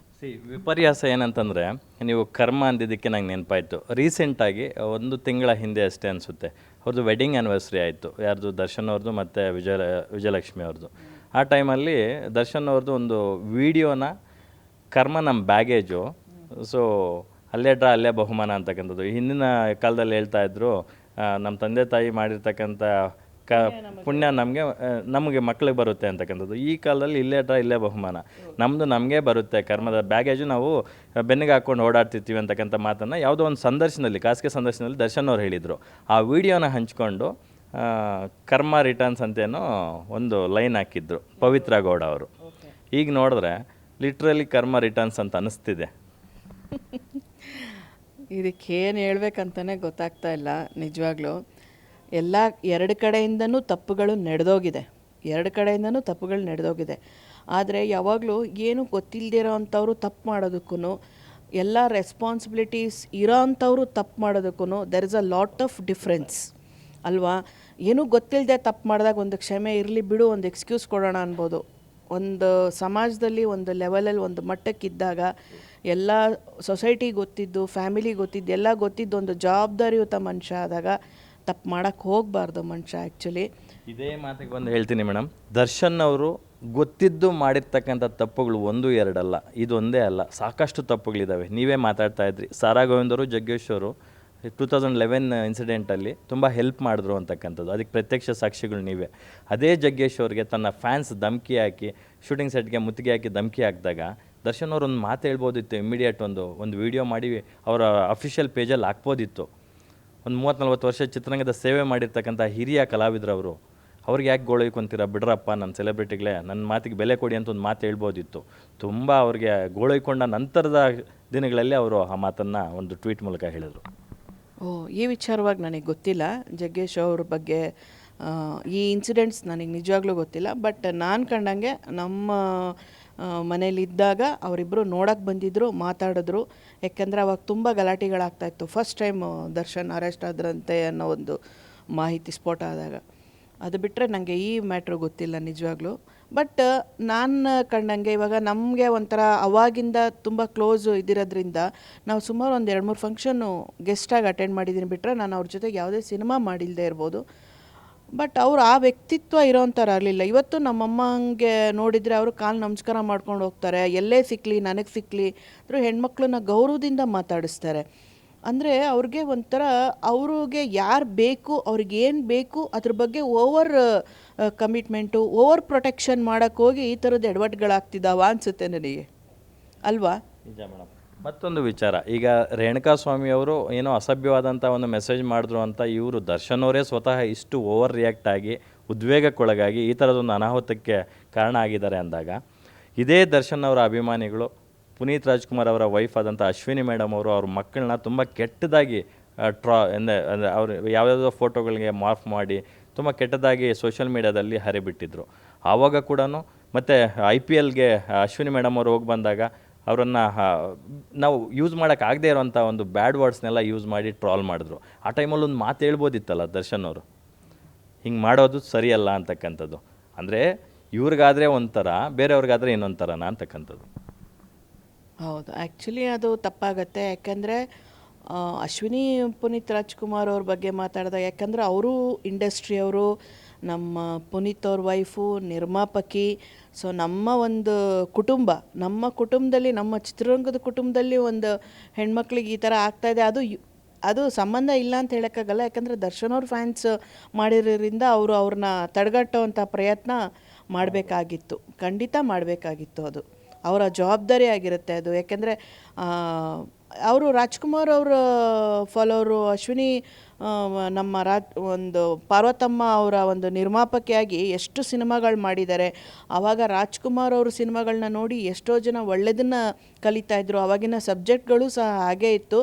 ವಿಪರ್ಯಾಸ ಏನಂತಂದರೆ, ನೀವು ಕರ್ಮ ಅಂದಿದ್ದಕ್ಕೆ ನಂಗೆ ನೆನಪಾಯಿತು. ರೀಸೆಂಟಾಗಿ 1 ತಿಂಗಳ ಹಿಂದೆ ಅಷ್ಟೇ ಅನಿಸುತ್ತೆ, ಅವ್ರದ್ದು ವೆಡ್ಡಿಂಗ್ ಆ್ಯನಿವರ್ಸರಿ ಆಯಿತು. ಯಾರ್ದು? ದರ್ಶನ್ ಅವ್ರದ್ದು ಮತ್ತು ವಿಜಯಲಕ್ಷ್ಮಿ ಅವ್ರದ್ದು. ಆ ಟೈಮಲ್ಲಿ ದರ್ಶನ್ ಅವ್ರದ್ದು ಒಂದು ವಿಡಿಯೋನ ಕರ್ಮ ನಮ್ಮ ಬ್ಯಾಗೇಜು, ಸೊ ಅಲ್ಲೇ ಡ್ರಾ ಅಲ್ಲೇ ಬಹುಮಾನ ಅಂತಕ್ಕಂಥದ್ದು. ಹಿಂದಿನ ಕಾಲದಲ್ಲಿ ಹೇಳ್ತಾಯಿದ್ರು, ನಮ್ಮ ತಂದೆ ತಾಯಿ ಮಾಡಿರ್ತಕ್ಕಂಥ ಪುಣ್ಯ ನಮಗೆ ಮಕ್ಳಿಗೆ ಬರುತ್ತೆ ಅಂತಕ್ಕಂಥದ್ದು. ಈ ಕಾಲದಲ್ಲಿ ಇಲ್ಲೇ ಡ್ರಾ ಇಲ್ಲೇ ಬಹುಮಾನ, ನಮ್ಮದು ನಮಗೆ ಬರುತ್ತೆ, ಕರ್ಮದ ಬ್ಯಾಗೇಜು ನಾವು ಬೆನ್ನಿಗೆ ಹಾಕ್ಕೊಂಡು ಓಡಾಡ್ತಿರ್ತೀವಿ ಅಂತಕ್ಕಂಥ ಮಾತನ್ನು ಯಾವುದೋ ಒಂದು ಸಂದರ್ಶನದಲ್ಲಿ, ಖಾಸಗಿ ಸಂದರ್ಶನದಲ್ಲಿ ದರ್ಶನ್ ಅವ್ರು ಹೇಳಿದರು. ಆ ವಿಡಿಯೋನ ಹಂಚ್ಕೊಂಡು ಕರ್ಮ ರಿಟರ್ನ್ಸ್ ಅಂತೇನೋ ಒಂದು ಲೈನ್ ಹಾಕಿದ್ರು ಪವಿತ್ರ ಗೌಡ ಅವರು. ಈಗ ನೋಡಿದ್ರೆ ಲಿಟ್ರಲಿ ಕರ್ಮ ರಿಟರ್ನ್ಸ್ ಅಂತ ಅನ್ನಿಸ್ತಿದೆ. ಇದಕ್ಕೇನು ಹೇಳ್ಬೇಕಂತಲೇ ಗೊತ್ತಾಗ್ತಾ ಇಲ್ಲ ನಿಜವಾಗ್ಲೂ. ಎಲ್ಲ ಎರಡು ಕಡೆಯಿಂದನೂ ತಪ್ಪುಗಳು ನಡೆದೋಗಿದೆ. ಆದರೆ ಯಾವಾಗಲೂ ಏನು ಗೊತ್ತಿಲ್ಲದಿರೋ ಅಂಥವ್ರು ತಪ್ಪು ಮಾಡೋದಕ್ಕೂ, ಎಲ್ಲ ರೆಸ್ಪಾನ್ಸಿಬಿಲಿಟೀಸ್ ಇರೋ ಅಂಥವ್ರು ತಪ್ಪು ಮಾಡೋದಕ್ಕೂ there is a lot of difference ಅಲ್ವಾ. ಏನೂ ಗೊತ್ತಿಲ್ಲದೆ ತಪ್ಪು ಮಾಡಿದಾಗ ಒಂದು ಕ್ಷಮೆ ಇರಲಿ ಬಿಡು, ಒಂದು ಎಕ್ಸ್ಕ್ಯೂಸ್ ಕೊಡೋಣ ಅನ್ಬೋದು. ಒಂದು ಸಮಾಜದಲ್ಲಿ ಒಂದು ಲೆವೆಲಲ್ಲಿ ಒಂದು ಮಟ್ಟಕ್ಕಿದ್ದಾಗ ಎಲ್ಲ ಸೊಸೈಟಿ ಗೊತ್ತಿದ್ದು, ಫ್ಯಾಮಿಲಿ ಗೊತ್ತಿದ್ದು, ಎಲ್ಲ ಗೊತ್ತಿದ್ದು ಒಂದು ಜವಾಬ್ದಾರಿಯುತ ಮನುಷ್ಯ ಆದಾಗ ತಪ್ಪು ಮಾಡೋಕ್ಕೆ ಹೋಗಬಾರ್ದು ಮನುಷ್ಯ ಆ್ಯಕ್ಚುಲಿ. ಇದೇ ಮಾತಿಗೆ ಬಂದು ಹೇಳ್ತೀನಿ ಮೇಡಮ್, ದರ್ಶನ್ ಅವರು ಗೊತ್ತಿದ್ದು ಮಾಡಿರ್ತಕ್ಕಂಥ ತಪ್ಪುಗಳು 1-2 ಅಲ್ಲ, ಇದೊಂದೇ ಅಲ್ಲ, ಸಾಕಷ್ಟು ತಪ್ಪುಗಳಿದ್ದಾವೆ. ನೀವೇ ಮಾತಾಡ್ತಾ ಇದ್ರಿ, ಸಾರಾ ಗೋವಿಂದ್ ಅವರು, ಜಗ್ಗೇಶ್ ಅವರು 2011 ಇನ್ಸಿಡೆಂಟಲ್ಲಿ ತುಂಬ ಹೆಲ್ಪ್ ಮಾಡಿದ್ರು ಅಂತಕ್ಕಂಥದ್ದು. ಅದಕ್ಕೆ ಪ್ರತ್ಯಕ್ಷ ಸಾಕ್ಷಿಗಳು ನೀವೇ. ಅದೇ ಜಗ್ಗೇಶ್ ಅವ್ರಿಗೆ ತನ್ನ ಫ್ಯಾನ್ಸ್ ಧಮಕಿ ಹಾಕಿ, ಶೂಟಿಂಗ್ ಸೆಟ್ಗೆ ಮುತ್ತಿಗೆ ಹಾಕಿ ಧಮಕಿ ಹಾಕಿದಾಗ ದರ್ಶನ್ ಅವ್ರು ಒಂದು ಮಾತು ಹೇಳ್ಬೋದಿತ್ತು, ಇಮಿಡಿಯೇಟ್ ಒಂದು ವಿಡಿಯೋ ಮಾಡಿ ಅವರ ಅಫಿಷಿಯಲ್ ಪೇಜಲ್ಲಿ ಹಾಕ್ಬೋದಿತ್ತು. ಒಂದು 30-40 ವರ್ಷ ಚಿತ್ರರಂಗದ ಸೇವೆ ಮಾಡಿರ್ತಕ್ಕಂಥ ಹಿರಿಯ ಕಲಾವಿದರವರು, ಅವ್ರಿಗೆ ಯಾಕೆ ಗೋಳೊಯ್ಕೊಂತೀರ, ಬಿಡ್ರಪ್ಪ ನನ್ನ ಸೆಲೆಬ್ರಿಟಿಗಳೇ, ನನ್ನ ಮಾತಿಗೆ ಬೆಲೆ ಕೊಡಿ ಅಂತ ಒಂದು ಮಾತು ಹೇಳ್ಬೋದಿತ್ತು. ತುಂಬ ಅವ್ರಿಗೆ ಗೋಳೊಯ್ಕೊಂಡ ನಂತರದ ದಿನಗಳಲ್ಲಿ ಅವರು ಆ ಮಾತನ್ನು ಒಂದು ಟ್ವೀಟ್ ಮೂಲಕ ಹೇಳಿದರು. ಈ ವಿಚಾರವಾಗಿ ನನಗೆ ಗೊತ್ತಿಲ್ಲ ಜಗ್ಗೇಶ್ ಅವ್ರ ಬಗ್ಗೆ. ಈ ಇನ್ಸಿಡೆಂಟ್ಸ್ ನನಗೆ ನಿಜವಾಗ್ಲೂ ಗೊತ್ತಿಲ್ಲ. ಬಟ್ ನಾನು ಕಂಡಂಗೆ ನಮ್ಮ ಮನೇಲಿದ್ದಾಗ ಅವರಿಬ್ಬರು ನೋಡೋಕ್ಕೆ ಬಂದಿದ್ದರು, ಮಾತಾಡಿದ್ರು. ಯಾಕೆಂದರೆ ಅವಾಗ ತುಂಬ ಗಲಾಟೆಗಳಾಗ್ತಾಯಿತ್ತು. ಫಸ್ಟ್ ಟೈಮ್ ದರ್ಶನ್ ಅರೆಸ್ಟ್ ಆದ್ರಂತೆ ಅನ್ನೋ ಒಂದು ಮಾಹಿತಿ ಸ್ಫೋಟ ಆದಾಗ. ಅದು ಬಿಟ್ಟರೆ ನನಗೆ ಈ ಮ್ಯಾಟ್ರು ಗೊತ್ತಿಲ್ಲ ನಿಜವಾಗ್ಲೂ. ಬಟ್ ನಾನು ಕಂಡಂಗೆ ಇವಾಗ ನಮಗೆ ಒಂಥರ ಅವಾಗಿಂದ ತುಂಬ ಕ್ಲೋಸು ಇದ್ದಿರೋದ್ರಿಂದ ನಾವು ಸುಮಾರು ಒಂದು 2-3 ಫಂಕ್ಷನ್ನು ಗೆಸ್ಟಾಗಿ ಅಟೆಂಡ್ ಮಾಡಿದ್ದೀನಿ. ಬಿಟ್ಟರೆ ನಾನು ಅವ್ರ ಜೊತೆಗೆ ಯಾವುದೇ ಸಿನಿಮಾ ಮಾಡಿಲ್ಲದೆ ಇರ್ಬೋದು. ಬಟ್ ಅವ್ರು ಆ ವ್ಯಕ್ತಿತ್ವ ಇರೋಂಥವ್ರು ಆಗಲಿಲ್ಲ. ಇವತ್ತು ನಮ್ಮಮ್ಮಂಗೆ ನೋಡಿದರೆ ಅವರು ಕಾಲು ನಮಸ್ಕಾರ ಮಾಡ್ಕೊಂಡು ಹೋಗ್ತಾರೆ, ಎಲ್ಲೇ ಸಿಕ್ಕಲಿ ನನಗೆ ಸಿಕ್ಕಲಿ ಅಂದರೂ ಹೆಣ್ಮಕ್ಳನ್ನ ಗೌರವದಿಂದ ಮಾತಾಡಿಸ್ತಾರೆ. ಅಂದರೆ ಅವ್ರಿಗೆ ಒಂಥರ ಅವ್ರಿಗೆ ಯಾರು ಬೇಕು, ಅವ್ರಿಗೇನು ಬೇಕು ಅದ್ರ ಬಗ್ಗೆ ಓವರ್ ಕಮಿಟ್ಮೆಂಟು, ಓವರ್ ಪ್ರೊಟೆಕ್ಷನ್ ಮಾಡೋಕ್ಕೆ ಹೋಗಿ ಈ ಥರದ ಎಡವಟ್ಟುಗಳಾಗ್ತಿದ್ದಾವ ಅನಿಸುತ್ತೆ ನನಗೆ, ಅಲ್ವಾ? ನಿಜ ಮೇಡಮ್. ಮತ್ತೊಂದು ವಿಚಾರ, ಈಗ ರೇಣುಕಾ ಸ್ವಾಮಿಯವರು ಏನೋ ಅಸಭ್ಯವಾದಂಥ ಒಂದು ಮೆಸೇಜ್ ಮಾಡಿದ್ರು ಅಂತ ಇವರು ದರ್ಶನ್ ಅವರೇ ಸ್ವತಃ ಇಷ್ಟು ಓವರ್ ರಿಯಾಕ್ಟ್ ಆಗಿ ಉದ್ವೇಗಕ್ಕೊಳಗಾಗಿ ಈ ಥರದೊಂದು ಅನಾಹುತಕ್ಕೆ ಕಾರಣ ಆಗಿದ್ದಾರೆ ಅಂದಾಗ, ಇದೇ ದರ್ಶನ್ ಅವರ ಅಭಿಮಾನಿಗಳು ಪುನೀತ್ ರಾಜ್ಕುಮಾರ್ ಅವರ ವೈಫ್ ಆದಂಥ ಅಶ್ವಿನಿ ಮೇಡಮ್ ಅವರು ಅವ್ರ ಮಕ್ಕಳನ್ನ ತುಂಬ ಕೆಟ್ಟದಾಗಿ ಅಂದರೆ ಅವರು ಯಾವುದಾದ್ರೂ ಫೋಟೋಗಳಿಗೆ ಮಾರ್ಫ್ ಮಾಡಿ ತುಂಬ ಕೆಟ್ಟದಾಗಿ ಸೋಷಿಯಲ್ ಮೀಡ್ಯಾದಲ್ಲಿ ಹರಿಬಿಟ್ಟಿದ್ರು. ಆವಾಗ ಕೂಡ ಮತ್ತು IPLಗೆ ಅಶ್ವಿನಿ ಮೇಡಮ್ ಅವರು ಹೋಗಿ ಬಂದಾಗ ಅವರನ್ನು ನಾವು ಯೂಸ್ ಮಾಡೋಕ್ಕಾಗದೇ ಇರೋವಂಥ ಒಂದು ಬ್ಯಾಡ್ ವರ್ಡ್ಸ್ನೆಲ್ಲ ಯೂಸ್ ಮಾಡಿ ಟ್ರಾಲ್ ಮಾಡಿದ್ರು. ಆ ಟೈಮಲ್ಲಿ ಒಂದು ಮಾತು ಹೇಳ್ಬೋದಿತ್ತಲ್ಲ ದರ್ಶನ್ ಅವರು, ಹಿಂಗೆ ಮಾಡೋದು ಸರಿಯಲ್ಲ ಅಂತಕ್ಕಂಥದ್ದು. ಅಂದರೆ ಇವ್ರಿಗಾದರೆ ಒಂಥರ, ಬೇರೆಯವ್ರಿಗಾದರೆ ಇನ್ನೊಂದು ಥರನಾ ಅಂತಕ್ಕಂಥದ್ದು. ಹೌದು, ಆ್ಯಕ್ಚುಲಿ ಅದು ತಪ್ಪಾಗತ್ತೆ. ಯಾಕಂದರೆ ಅಶ್ವಿನಿ ಪುನೀತ್ ರಾಜ್ಕುಮಾರ್ ಅವ್ರ ಬಗ್ಗೆ ಮಾತಾಡಿದಾಗ, ಯಾಕಂದರೆ ಅವರು ಇಂಡಸ್ಟ್ರಿಯವರು, ನಮ್ಮ ಪುನೀತ್ ಅವ್ರ ವೈಫು ನಿರ್ಮಾಪಕಿ. ಸೊ ನಮ್ಮ ಒಂದು ಕುಟುಂಬ, ನಮ್ಮ ಕುಟುಂಬದಲ್ಲಿ, ನಮ್ಮ ಚಿತ್ರರಂಗದ ಕುಟುಂಬದಲ್ಲಿ ಒಂದು ಹೆಣ್ಮಕ್ಳಿಗೆ ಈ ಥರ ಆಗ್ತಾಯಿದೆ, ಅದು ಸಂಬಂಧ ಇಲ್ಲ ಅಂತ ಹೇಳೋಕ್ಕಾಗಲ್ಲ. ಯಾಕಂದರೆ ದರ್ಶನ್ ಅವ್ರ ಫ್ಯಾನ್ಸ್ ಮಾಡಿರೋದ್ರಿಂದ ಅವರು ಅವ್ರನ್ನ ತಡೆಗಟ್ಟುವಂಥ ಪ್ರಯತ್ನ ಮಾಡಬೇಕಾಗಿತ್ತು, ಖಂಡಿತ ಮಾಡಬೇಕಾಗಿತ್ತು. ಅದು ಅವರ ಜವಾಬ್ದಾರಿ ಆಗಿರುತ್ತೆ ಅದು. ಯಾಕೆಂದರೆ ಅವರು ರಾಜ್ಕುಮಾರ್ ಅವರ ಫಾಲೋವರು, ಅಶ್ವಿನಿ ನಮ್ಮ ಒಂದು ಪಾರ್ವತಮ್ಮ ಅವರ ಒಂದು ನಿರ್ಮಾಪಕಿಯಾಗಿ ಎಷ್ಟು ಸಿನಿಮಾಗಳು ಮಾಡಿದ್ದಾರೆ. ಆವಾಗ ರಾಜ್ಕುಮಾರ್ ಅವರು ಸಿನಿಮಾಗಳನ್ನ ನೋಡಿ ಎಷ್ಟೋ ಜನ ಒಳ್ಳೆಯದನ್ನು ಕಲಿತಾಯಿದ್ರು. ಆವಾಗಿನ ಸಬ್ಜೆಕ್ಟ್ಗಳು ಸಹ ಹಾಗೇ ಇತ್ತು.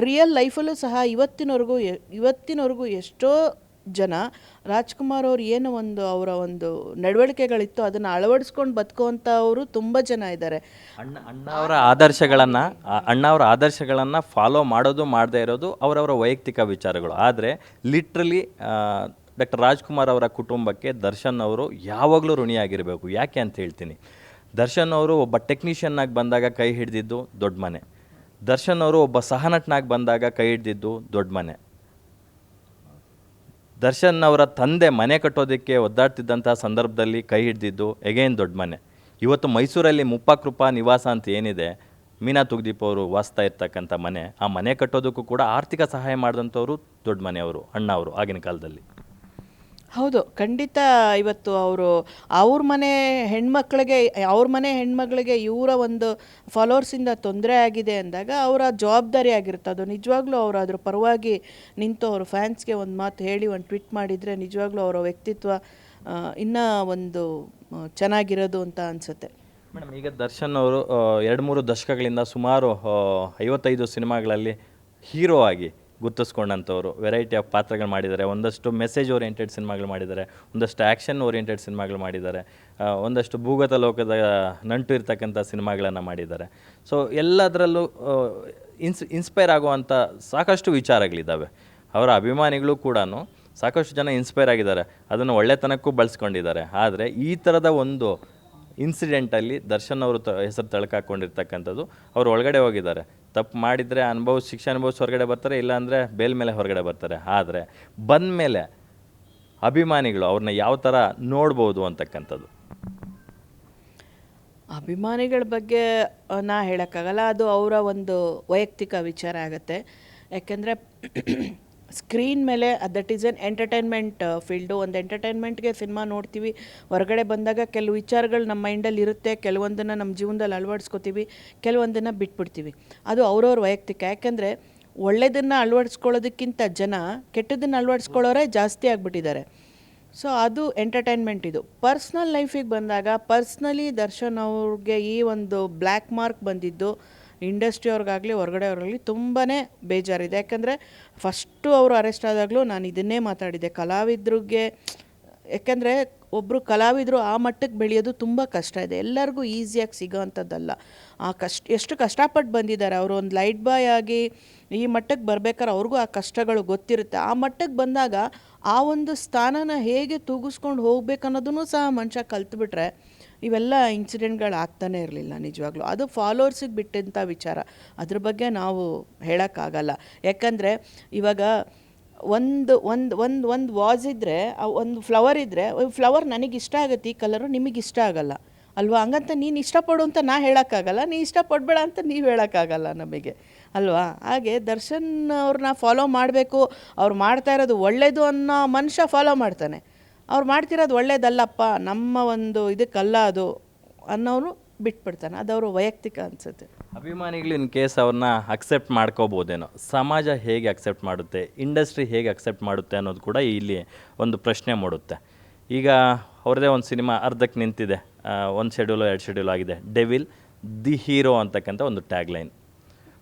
ರಿಯಲ್ ಲೈಫಲ್ಲೂ ಸಹ ಇವತ್ತಿನವರೆಗೂ ಎಷ್ಟೋ ಜನ ರಾಜ್ಕುಮಾರ್ ಅವ್ರು ಏನು ಒಂದು ಅವರ ಒಂದು ನಡವಳಿಕೆಗಳಿತ್ತು ಅದನ್ನು ಅಳವಡಿಸ್ಕೊಂಡು ಬದುಕುವಂಥವರು ತುಂಬ ಜನ ಇದ್ದಾರೆ. ಅಣ್ಣ ಅವರ ಆದರ್ಶಗಳನ್ನು ಫಾಲೋ ಮಾಡೋದು ಮಾಡದೇ ಇರೋದು ಅವರವರ ವೈಯಕ್ತಿಕ ವಿಚಾರಗಳು. ಆದರೆ ಲಿಟ್ರಲಿ ಡಾಕ್ಟರ್ ರಾಜ್ಕುಮಾರ್ ಅವರ ಕುಟುಂಬಕ್ಕೆ ದರ್ಶನ್ ಅವರು ಯಾವಾಗಲೂ ಋಣಿಯಾಗಿರಬೇಕು. ಯಾಕೆ ಅಂತ ಹೇಳ್ತೀನಿ. ದರ್ಶನ್ ಅವರು ಒಬ್ಬ ಟೆಕ್ನಿಷಿಯನ್ನಾಗಿ ಬಂದಾಗ ಕೈ ಹಿಡಿದಿದ್ದು ದೊಡ್ಡ ಮನೆ, ದರ್ಶನ್ ಅವರು ಒಬ್ಬ ಸಹನಟನಾಗಿ ಬಂದಾಗ ಕೈ ಹಿಡಿದಿದ್ದು ದೊಡ್ಡ ಮನೆ, ದರ್ಶನ್ ಅವರ ತಂದೆ ಮನೆ ಕಟ್ಟೋದಕ್ಕೆ ಒದ್ದಾಡ್ತಿದ್ದಂಥ ಸಂದರ್ಭದಲ್ಲಿ ಕೈ ಹಿಡಿದಿದ್ದು ಎಗೇನ್ ದೊಡ್ಡ ಮನೆ. ಇವತ್ತು ಮೈಸೂರಲ್ಲಿ ಮುಪ್ಪಾಕೃಪಾ ನಿವಾಸ ಅಂತ ಏನಿದೆ, ಮೀನಾ ತುಗ್ದೀಪ್ ಅವರು ವಾಸ್ತಾ ಇರ್ತಕ್ಕಂಥ ಮನೆ, ಆ ಮನೆ ಕಟ್ಟೋದಕ್ಕೂ ಕೂಡ ಆರ್ಥಿಕ ಸಹಾಯ ಮಾಡಿದಂಥವರು ದೊಡ್ಡ ಮನೆಯವರು, ಅಣ್ಣ ಅವರು ಆಗಿನ ಕಾಲದಲ್ಲಿ. ಹೌದು, ಖಂಡಿತ. ಇವತ್ತು ಅವ್ರ ಮನೆ ಹೆಣ್ಮಕ್ಳಿಗೆ ಇವರ ಒಂದು ಫಾಲೋವರ್ಸಿಂದ ತೊಂದರೆ ಆಗಿದೆ ಅಂದಾಗ ಅವರ ಜವಾಬ್ದಾರಿ ಆಗಿರುತ್ತೆ ಅದು. ನಿಜವಾಗ್ಲೂ ಅವರು ಅದ್ರ ಪರವಾಗಿ ನಿಂತು ಅವ್ರ ಫ್ಯಾನ್ಸ್ಗೆ ಒಂದು ಮಾತು ಹೇಳಿ ಒಂದು ಟ್ವೀಟ್ ಮಾಡಿದರೆ ನಿಜವಾಗ್ಲೂ ಅವರ ವ್ಯಕ್ತಿತ್ವ ಇನ್ನೂ ಒಂದು ಚೆನ್ನಾಗಿರೋದು ಅಂತ ಅನಿಸುತ್ತೆ. ಮೇಡಮ್, ಈಗ ದರ್ಶನ್ ಅವರು 2-3 ದಶಕಗಳಿಂದ ಸುಮಾರು 55 ಸಿನಿಮಾಗಳಲ್ಲಿ ಹೀರೋ ಆಗಿ ಗುರ್ತಿಸ್ಕೊಂಡಂಥವ್ರು. ವೆರೈಟಿ ಆಫ್ ಪಾತ್ರಗಳು ಮಾಡಿದ್ದಾರೆ. ಒಂದಷ್ಟು ಮೆಸೇಜ್ ಓರಿಯೆಂಟೆಡ್ ಸಿನಿಮಾಗಳು ಮಾಡಿದ್ದಾರೆ, ಒಂದಷ್ಟು ಆ್ಯಕ್ಷನ್ ಓರಿಯೆಂಟೆಡ್ ಸಿನಿಮಾಗಳು ಮಾಡಿದ್ದಾರೆ, ಒಂದಷ್ಟು ಭೂಗತ ಲೋಕದ ನಂಟು ಇರ್ತಕ್ಕಂಥ ಸಿನಿಮಾಗಳನ್ನು ಮಾಡಿದ್ದಾರೆ. ಸೊ ಎಲ್ಲದರಲ್ಲೂ ಇನ್ಸ್ಪೈರ್ ಆಗುವಂಥ ಸಾಕಷ್ಟು ವಿಚಾರಗಳಿದ್ದಾವೆ. ಅವರ ಅಭಿಮಾನಿಗಳು ಕೂಡ ಸಾಕಷ್ಟು ಜನ ಇನ್ಸ್ಪೈರ್ ಆಗಿದ್ದಾರೆ, ಅದನ್ನು ಒಳ್ಳೆತನಕ್ಕೂ ಬಳಸ್ಕೊಂಡಿದ್ದಾರೆ. ಆದರೆ ಈ ಥರದ ಒಂದು ಇನ್ಸಿಡೆಂಟಲ್ಲಿ ದರ್ಶನ್ ಅವರು ಹೆಸರು ತಳ್ಕಾಕೊಂಡಿರ್ತಕ್ಕಂಥದ್ದು. ಅವರು ಒಳಗಡೆ ಹೋಗಿದ್ದಾರೆ, ತಪ್ಪು ಮಾಡಿದರೆ ಶಿಕ್ಷೆ ಅನುಭವಿಸಿ ಹೊರಗಡೆ ಬರ್ತಾರೆ, ಇಲ್ಲಾಂದರೆ ಬೇಲ್ ಮೇಲೆ ಹೊರಗಡೆ ಬರ್ತಾರೆ. ಆದರೆ ಬಂದ ಮೇಲೆ ಅಭಿಮಾನಿಗಳು ಅವ್ರನ್ನ ಯಾವ ಥರ ನೋಡ್ಬೋದು ಅಂತಕ್ಕಂಥದ್ದು. ಅಭಿಮಾನಿಗಳ ಬಗ್ಗೆ ನಾ ಹೇಳೋಕ್ಕಾಗಲ್ಲ, ಅದು ಅವರ ಒಂದು ವೈಯಕ್ತಿಕ ವಿಚಾರ ಆಗುತ್ತೆ. ಯಾಕೆಂದರೆ ಸ್ಕ್ರೀನ್ ಮೇಲೆ that is N entertainment field. ಒಂದು ಎಂಟರ್ಟೈನ್ಮೆಂಟ್ಗೆ ಸಿನಿಮಾ ನೋಡ್ತೀವಿ, ಹೊರಗಡೆ ಬಂದಾಗ ಕೆಲವು ವಿಚಾರಗಳು ನಮ್ಮ ಮೈಂಡಲ್ಲಿ ಇರುತ್ತೆ, ಕೆಲವೊಂದನ್ನು ನಮ್ಮ ಜೀವನದಲ್ಲಿ ಅಳವಡಿಸ್ಕೋತೀವಿ, ಕೆಲವೊಂದನ್ನು ಬಿಟ್ಬಿಡ್ತೀವಿ. ಅದು ಅವ್ರವ್ರ ವೈಯಕ್ತಿಕ. ಯಾಕೆಂದರೆ ಒಳ್ಳೆಯದನ್ನು ಅಳವಡಿಸ್ಕೊಳ್ಳೋದಕ್ಕಿಂತ ಜನ ಕೆಟ್ಟದನ್ನು ಅಳವಡಿಸ್ಕೊಳ್ಳೋರೇ ಜಾಸ್ತಿ ಆಗಿಬಿಟ್ಟಿದ್ದಾರೆ. ಸೊ ಅದು ಎಂಟರ್ಟೈನ್ಮೆಂಟ್. ಇದು ಪರ್ಸ್ನಲ್ ಲೈಫಿಗೆ ಬಂದಾಗ, ಪರ್ಸ್ನಲಿ ದರ್ಶನ್ ಅವ್ರಿಗೆ ಈ ಒಂದು ಬ್ಲ್ಯಾಕ್ ಮಾರ್ಕ್ ಬಂದಿದ್ದು ಇಂಡಸ್ಟ್ರಿಯವ್ರಿಗಾಗಲಿ ಹೊರಗಡೆ ಅವ್ರಿಗಾಗಲಿ ತುಂಬಾ ಬೇಜಾರಿದೆ. ಯಾಕಂದರೆ ಫಸ್ಟು ಅವರು ಅರೆಸ್ಟ್ ಆದಾಗಲೂ ನಾನು ಇದನ್ನೇ ಮಾತಾಡಿದ್ದೆ, ಕಲಾವಿದ್ರಿಗೆ. ಯಾಕೆಂದರೆ ಒಬ್ಬರು ಕಲಾವಿದರು ಆ ಮಟ್ಟಕ್ಕೆ ಬೆಳೆಯೋದು ತುಂಬ ಕಷ್ಟ ಇದೆ, ಎಲ್ಲರಿಗೂ ಈಸಿಯಾಗಿ ಸಿಗೋ ಅಂಥದ್ದಲ್ಲ. ಎಷ್ಟು ಕಷ್ಟಪಟ್ಟು ಬಂದಿದ್ದಾರೆ ಅವರು. ಒಂದು ಲೈಟ್ ಬಾಯ್ ಆಗಿ ಈ ಮಟ್ಟಕ್ಕೆ ಬರ್ಬೇಕಾದ್ರೆ ಅವ್ರಿಗೂ ಆ ಕಷ್ಟಗಳು ಗೊತ್ತಿರುತ್ತೆ. ಆ ಮಟ್ಟಕ್ಕೆ ಬಂದಾಗ ಆ ಒಂದು ಸ್ಥಾನನ ಹೇಗೆ ತೂಗಿಸ್ಕೊಂಡು ಹೋಗ್ಬೇಕು ಅನ್ನೋದನ್ನು ಸಹ ಮನುಷ್ಯ ಕಲ್ತ್ಬಿಟ್ರೆ ಇವೆಲ್ಲ ಇನ್ಸಿಡೆಂಟ್ಗಳು ಆಗ್ತಾನೆ ಇರಲಿಲ್ಲ ನಿಜವಾಗ್ಲೂ. ಅದು ಫಾಲೋವರ್ಸಿಗೆ ಬಿಟ್ಟಂಥ ವಿಚಾರ, ಅದ್ರ ಬಗ್ಗೆ ನಾವು ಹೇಳೋಕ್ಕಾಗಲ್ಲ. ಯಾಕಂದರೆ ಇವಾಗ ಒಂದು ಒಂದು ಒಂದು ಒಂದು ವಾಸ್ ಇದ್ದರೆ, ಒಂದು ಫ್ಲವರ್ ಇದ್ದರೆ, ಫ್ಲವರ್ ನನಗೆ ಇಷ್ಟ ಆಗುತ್ತೆ, ಈ ಕಲರು ನಿಮಗೆ ಇಷ್ಟ ಆಗಲ್ಲ ಅಲ್ವಾ? ಹಂಗಂತ ನೀನು ಇಷ್ಟಪಡು ಅಂತ ನಾ ಹೇಳೋಕ್ಕಾಗಲ್ಲ, ನೀ ಇಷ್ಟಪಡಬೇಡ ಅಂತ ನೀವು ಹೇಳೋಕ್ಕಾಗಲ್ಲ ನಮಗೆ ಅಲ್ವಾ? ಹಾಗೆ ದರ್ಶನ್ ಅವ್ರನ್ನ ಫಾಲೋ ಮಾಡಬೇಕು, ಅವ್ರು ಮಾಡ್ತಾ ಇರೋದು ಒಳ್ಳೆಯದು ಅನ್ನೋ ಮನುಷ್ಯ ಫಾಲೋ ಮಾಡ್ತಾನೆ. ಅವ್ರು ಮಾಡ್ತಿರೋದು ಒಳ್ಳೇದಲ್ಲಪ್ಪ, ನಮ್ಮ ಒಂದು ಇದಕ್ಕಲ್ಲ ಅದು ಅನ್ನೋರು ಬಿಟ್ಬಿಡ್ತಾನೆ. ಅದು ಅವರು ವೈಯಕ್ತಿಕ ಅನಿಸುತ್ತೆ. ಅಭಿಮಾನಿಗಳು ಇನ್ ಕೇಸ್ ಅವ್ರನ್ನ ಅಕ್ಸೆಪ್ಟ್ ಮಾಡ್ಕೋಬೋದೇನೋ, ಸಮಾಜ ಹೇಗೆ ಅಕ್ಸೆಪ್ಟ್ ಮಾಡುತ್ತೆ, ಇಂಡಸ್ಟ್ರಿ ಹೇಗೆ ಅಕ್ಸೆಪ್ಟ್ ಮಾಡುತ್ತೆ ಅನ್ನೋದು ಕೂಡ ಇಲ್ಲಿ ಒಂದು ಪ್ರಶ್ನೆ ಮೂಡುತ್ತೆ. ಈಗ ಅವ್ರದ್ದೇ ಒಂದು ಸಿನಿಮಾ ಅರ್ಧಕ್ಕೆ ನಿಂತಿದೆ, ಒಂದು ಶೆಡ್ಯೂಲು 2 ಶೆಡ್ಯೂಲ್ ಆಗಿದೆ, ಡೆವಿಲ್ ದಿ ಹೀರೋ ಅಂತಕ್ಕಂಥ ಒಂದು ಟ್ಯಾಗ್ಲೈನ್.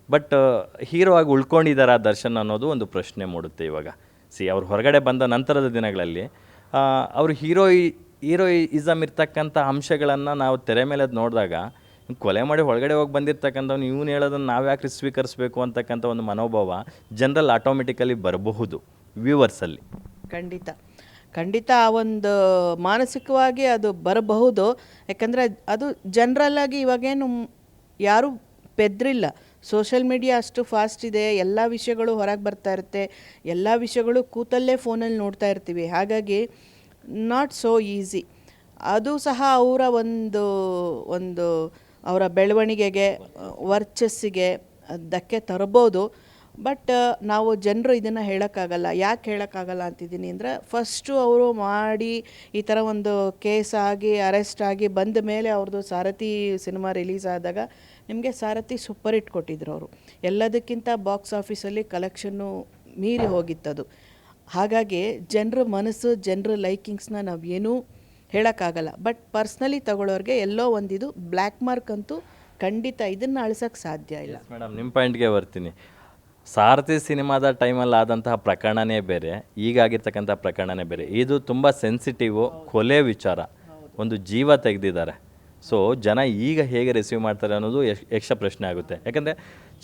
ಬಟ್ ಹೀರೋ ಆಗಿ ಉಳ್ಕೊಂಡಿದ್ದಾರಾ ದರ್ಶನ್ ಅನ್ನೋದು ಒಂದು ಪ್ರಶ್ನೆ ಮೂಡುತ್ತೆ ಇವಾಗ. ಅವ್ರು ಹೊರಗಡೆ ಬಂದ ನಂತರದ ದಿನಗಳಲ್ಲಿ ಅವರು ಹೀರೋಯಿಸಮ್ ಇರ್ತಕ್ಕಂಥ ಅಂಶಗಳನ್ನು ನಾವು ತೆರೆ ಮೇಲೆ ನೋಡಿದಾಗ ಕೊಲೆ ಮಾಡಿ ಒಳಗಡೆ ಹೋಗಿ ಬಂದಿರ್ತಕ್ಕಂಥವ್ನು ಇವನು ಹೇಳೋದನ್ನು ನಾವು ಯಾಕೆ ಸ್ವೀಕರಿಸಬೇಕು ಅಂತಕ್ಕಂಥ ಒಂದು ಮನೋಭಾವ ಜನರಲ್ ಆಟೋಮೆಟಿಕಲಿ ಬರಬಹುದು ವ್ಯೂವರ್ಸಲ್ಲಿ. ಖಂಡಿತ ಆ ಒಂದು ಮಾನಸಿಕವಾಗಿ ಅದು ಬರಬಹುದು. ಯಾಕಂದರೆ ಅದು ಜನರಲ್ಲಾಗಿ ಇವಾಗೇನು ಯಾರೂ ಪೆದ್ರಿಲ್ಲ. ಸೋಷಿಯಲ್ ಮೀಡಿಯಾ ಅಷ್ಟು ಫಾಸ್ಟ್ ಇದೆ, ಎಲ್ಲ ವಿಷಯಗಳು ಹೊರಗೆ ಬರ್ತಾ ಇರುತ್ತೆ, ಎಲ್ಲ ವಿಷಯಗಳು ಕೂತಲ್ಲೇ ಫೋನಲ್ಲಿ ನೋಡ್ತಾ ಇರ್ತೀವಿ. ಹಾಗಾಗಿ ನಾಟ್ ಸೋ ಈಸಿ. ಅದು ಸಹ ಅವರ ಒಂದು ಅವರ ಬೆಳವಣಿಗೆಗೆ, ವರ್ಚಸ್ಸಿಗೆ ಧಕ್ಕೆ ತರಬೋದು. ಬಟ್ ನಾವು ಜನರು ಇದನ್ನು ಹೇಳೋಕ್ಕಾಗಲ್ಲ. ಯಾಕೆ ಹೇಳೋಕ್ಕಾಗಲ್ಲ ಅಂತಿದ್ದೀನಿ ಅಂದರೆ, ಫಸ್ಟು ಅವರು ಮಾಡಿ ಈ ಥರ ಒಂದು ಕೇಸ್ ಆಗಿ ಅರೆಸ್ಟ್ ಆಗಿ ಬಂದ ಮೇಲೆ ಅವ್ರದ್ದು ಸಾರಥಿ ಸಿನಿಮಾ ರಿಲೀಸ್ ಆದಾಗ ನಿಮಗೆ ಸಾರಥಿ ಸೂಪರ್ ಹಿಟ್ ಕೊಟ್ಟಿದ್ರು ಅವರು. ಎಲ್ಲದಕ್ಕಿಂತ ಬಾಕ್ಸ್ ಆಫೀಸಲ್ಲಿ ಕಲೆಕ್ಷನ್ನು ಮೀರಿ ಹೋಗಿತ್ತದು. ಹಾಗಾಗಿ ಜನರ ಮನಸ್ಸು, ಜನರ ಲೈಕಿಂಗ್ಸ್ನ ನಾವು ಏನೂ ಹೇಳೋಕ್ಕಾಗಲ್ಲ. ಬಟ್ ಪರ್ಸ್ನಲಿ ತಗೊಳ್ಳೋರಿಗೆ ಎಲ್ಲೋ ಒಂದಿದು ಬ್ಲ್ಯಾಕ್ ಮಾರ್ಕ್ ಅಂತೂ ಖಂಡಿತ, ಇದನ್ನು ಅಳಿಸೋಕ್ಕೆ ಸಾಧ್ಯ ಇಲ್ಲ. ಮೇಡಮ್, ನಿಮ್ಮ ಪಾಯಿಂಟ್ಗೆ ಬರ್ತೀನಿ. ಸಾರಥಿ ಸಿನಿಮಾದ ಟೈಮಲ್ಲಿ ಆದಂತಹ ಪ್ರಕರಣನೇ ಬೇರೆ, ಈಗಾಗಿರ್ತಕ್ಕಂಥ ಪ್ರಕರಣನೇ ಬೇರೆ. ಇದು ತುಂಬ ಸೆನ್ಸಿಟಿವು, ಕೊಲೆ ವಿಚಾರ, ಒಂದು ಜೀವ ತೆಗೆದಿದ್ದಾರೆ. ಸೊ ಜನ ಈಗ ಹೇಗೆ ರಿಸೀವ್ ಮಾಡ್ತಾರೆ ಅನ್ನೋದು ಯಕ್ಷ ಪ್ರಶ್ನೆ ಆಗುತ್ತೆ. ಯಾಕಂದರೆ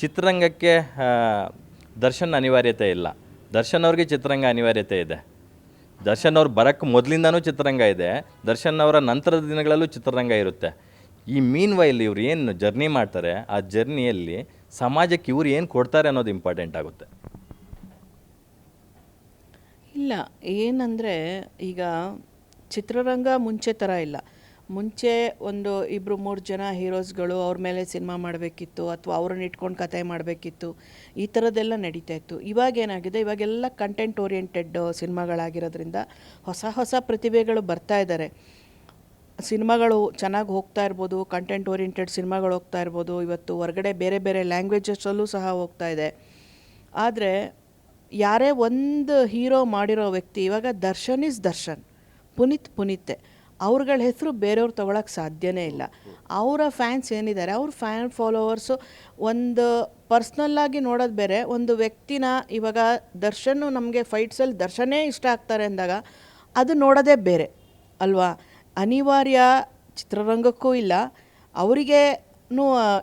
ಚಿತ್ರರಂಗಕ್ಕೆ ದರ್ಶನ್ ಅನಿವಾರ್ಯತೆ ಇಲ್ಲ, ದರ್ಶನ್ ಅವ್ರಿಗೆ ಚಿತ್ರರಂಗ ಅನಿವಾರ್ಯತೆ ಇದೆ. ದರ್ಶನ್ ಅವ್ರು ಬರೋಕ್ಕೆ ಮೊದಲಿಂದನೂ ಚಿತ್ರರಂಗ ಇದೆ, ದರ್ಶನ್ ಅವರ ನಂತರದ ದಿನಗಳಲ್ಲೂ ಚಿತ್ರರಂಗ ಇರುತ್ತೆ. ಈ ಮೀನ್ ವೈಲ್ ಇವ್ರು ಏನು ಜರ್ನಿ ಮಾಡ್ತಾರೆ, ಆ ಜರ್ನಿಯಲ್ಲಿ ಸಮಾಜಕ್ಕೆ ಇವ್ರು ಏನು ಕೊಡ್ತಾರೆ ಅನ್ನೋದು ಇಂಪಾರ್ಟೆಂಟ್ ಆಗುತ್ತೆ. ಇಲ್ಲ, ಏನಂದರೆ ಈಗ ಚಿತ್ರರಂಗ ಮುಂಚೆ ಥರ ಇಲ್ಲ. ಮುಂಚೆ ಒಂದು 2-3 ಜನ ಹೀರೋಸ್ಗಳು ಅವ್ರ ಮೇಲೆ ಸಿನಿಮಾ ಮಾಡಬೇಕಿತ್ತು, ಅಥವಾ ಅವ್ರನ್ನ ಇಟ್ಕೊಂಡು ಕತೆ ಮಾಡಬೇಕಿತ್ತು, ಈ ಥರದ್ದೆಲ್ಲ ನಡೀತಾ ಇತ್ತು. ಇವಾಗೇನಾಗಿದೆ, ಇವಾಗೆಲ್ಲ ಕಂಟೆಂಟ್ ಓರಿಯೆಂಟೆಡ್ ಸಿನಿಮಾಗಳಾಗಿರೋದ್ರಿಂದ ಹೊಸ ಪ್ರತಿಭೆಗಳು ಬರ್ತಾ ಇದ್ದಾರೆ. ಸಿನಿಮಾಗಳು ಚೆನ್ನಾಗಿ ಹೋಗ್ತಾ ಇರ್ಬೋದು, ಕಂಟೆಂಟ್ ಓರಿಯೆಂಟೆಡ್ ಸಿನಿಮಾಗಳು ಹೋಗ್ತಾ ಇರ್ಬೋದು. ಇವತ್ತು ಹೊರಗಡೆ ಬೇರೆ ಲ್ಯಾಂಗ್ವೇಜಸ್ಸಲ್ಲೂ ಸಹ ಹೋಗ್ತಾ ಇದೆ. ಆದರೆ ಯಾರೇ ಒಂದು ಹೀರೋ ಮಾಡಿರೋ ವ್ಯಕ್ತಿ, ಇವಾಗ ದರ್ಶನ್ ಇಸ್ ದರ್ಶನ್, ಪುನೀತೆ, ಅವ್ರಗಳ ಹೆಸರು ಬೇರೆಯವ್ರು ತೊಗೊಳಕ್ಕೆ ಸಾಧ್ಯನೇ ಇಲ್ಲ. ಅವರ ಫ್ಯಾನ್ಸ್ ಏನಿದ್ದಾರೆ, ಅವ್ರ ಫ್ಯಾನ್ ಫಾಲೋವರ್ಸು ಒಂದು ಪರ್ಸ್ನಲ್ಲಾಗಿ ನೋಡೋದು ಬೇರೆ, ಒಂದು ವ್ಯಕ್ತಿನ ಇವಾಗ ದರ್ಶನ್ನು ನಮಗೆ ಫೈಟ್ಸಲ್ಲಿ ದರ್ಶನೇ ಇಷ್ಟ ಆಗ್ತಾರೆ ಅಂದಾಗ ಅದು ನೋಡೋದೇ ಬೇರೆ ಅಲ್ವಾ. ಅನಿವಾರ್ಯ ಚಿತ್ರರಂಗಕ್ಕೂ ಇಲ್ಲ, ಅವರಿಗೆ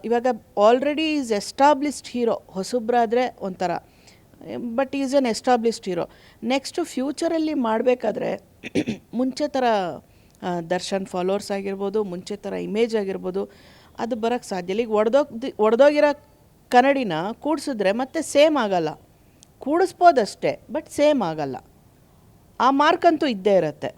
ಇವಾಗ ಆಲ್ರೆಡಿ ಈಸ್ ಎಸ್ಟಾಬ್ಲಿಷ್ಡ್ ಹೀರೋ. ಹೊಸಬ್ರಾದರೆ ಒಂಥರ, but is an established hero. Next ಫ್ಯೂಚರಲ್ಲಿ ಮಾಡಬೇಕಾದ್ರೆ ಮುಂಚೆ ಥರ ದರ್ಶನ್ ಫಾಲೋವರ್ಸ್ ಆಗಿರ್ಬೋದು, ಮುಂಚೆ ಥರ ಇಮೇಜ್ ಆಗಿರ್ಬೋದು, ಅದು ಬರೋಕ್ಕೆ ಸಾಧ್ಯ ಇಲ್ಲ. ಈಗ ಒಡೆದೋಗಿರೋ ಕನ್ನಡಿನ ಕೂಡಿಸಿದ್ರೆ ಮತ್ತೆ ಸೇಮ್ ಆಗಲ್ಲ. ಕೂಡಿಸ್ಬೋದಷ್ಟೇ, ಬಟ್ ಸೇಮ್ ಆಗಲ್ಲ. ಆ ಮಾರ್ಕ್ ಅಂತೂ ಇದ್ದೇ ಇರುತ್ತೆ.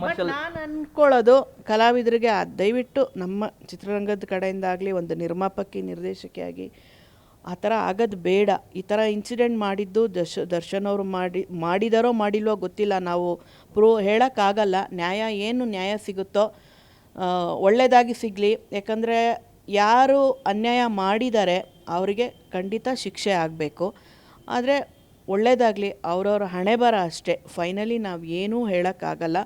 ಬಟ್ ನಾನು ಅಂದ್ಕೊಳ್ಳೋದು, ಕಲಾವಿದರಿಗೆ ದಯವಿಟ್ಟು ನಮ್ಮ ಚಿತ್ರರಂಗದ ಕಡೆಯಿಂದ ಆಗಲಿ, ಒಂದು ನಿರ್ಮಾಪಕಿ ನಿರ್ದೇಶಕಿಯಾಗಿ ಆ ಥರ ಆಗೋದು ಬೇಡ. ಈ ಥರ ಇನ್ಸಿಡೆಂಟ್ ಮಾಡಿದ್ದು ದರ್ಶನ್ ಅವರು ಮಾಡಿದಾರೋ ಮಾಡಿಲ್ವೋ ಗೊತ್ತಿಲ್ಲ, ನಾವು ಹೇಳೋಕ್ಕಾಗಲ್ಲ. ಏನು ನ್ಯಾಯ ಸಿಗುತ್ತೋ ಒಳ್ಳೆಯದಾಗಿ ಸಿಗಲಿ. ಯಾಕಂದರೆ ಯಾರು ಅನ್ಯಾಯ ಮಾಡಿದ್ದಾರೆ ಅವರಿಗೆ ಖಂಡಿತ ಶಿಕ್ಷೆ ಆಗಬೇಕು. ಆದರೆ ಒಳ್ಳೆಯದಾಗಲಿ, ಅವ್ರವ್ರ ಹಣೆ ಬರ ಅಷ್ಟೇ. ಫೈನಲಿ ನಾವು ಏನೂ ಹೇಳೋಕ್ಕಾಗಲ್ಲ.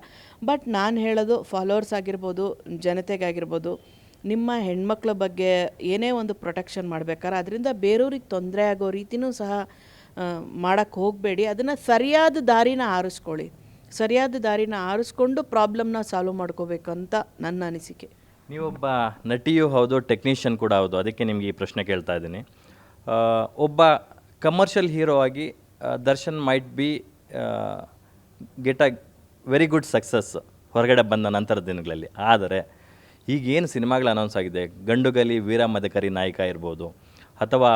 ಬಟ್ ನಾನು ಹೇಳೋದು ಫಾಲೋವರ್ಸ್ ಆಗಿರ್ಬೋದು, ಜನತೆಗಾಗಿರ್ಬೋದು, ನಿಮ್ಮ ಹೆಣ್ಮಕ್ಳ ಬಗ್ಗೆ ಏನೇ ಒಂದು ಪ್ರೊಟೆಕ್ಷನ್ ಮಾಡ್ಬೇಕಾದ್ರೆ ಅದರಿಂದ ಬೇರೆಯವ್ರಿಗೆ ತೊಂದರೆ ಆಗೋ ರೀತಿಯೂ ಸಹ ಮಾಡೋಕ್ಕೆ ಹೋಗಬೇಡಿ. ಅದನ್ನು ಸರಿಯಾದ ದಾರಿನ ಆರಿಸ್ಕೊಳ್ಳಿ. ಸರಿಯಾದ ದಾರಿನ ಆರಿಸ್ಕೊಂಡು ಪ್ರಾಬ್ಲಮ್ನ ಸಾಲ್ವ್ ಮಾಡ್ಕೋಬೇಕಂತ ನನ್ನ ಅನಿಸಿಕೆ. ನೀವೊಬ್ಬ ನಟಿಯೂ ಹೌದು, ಟೆಕ್ನಿಷಿಯನ್ ಕೂಡ ಹೌದು. ಅದಕ್ಕೆ ನಿಮಗೆ ಈ ಪ್ರಶ್ನೆ ಕೇಳ್ತಾ ಇದ್ದೀನಿ. ಒಬ್ಬ ಕಮರ್ಷಿಯಲ್ ಹೀರೋ ಆಗಿ Darshan might be get a very good success ಹೊರಗಡೆ ಬಂದ ನಂತರ ದಿನಗಳಲ್ಲಿ. ಆದರೆ ಈಗೇನು ಸಿನಿಮಾಗಳು ಅನೌನ್ಸ್ ಆಗಿದೆ, ಗಂಡುಗಲಿ ವೀರ ಮದಕರಿ ನಾಯಕ ಇರ್ಬೋದು, ಅಥವಾ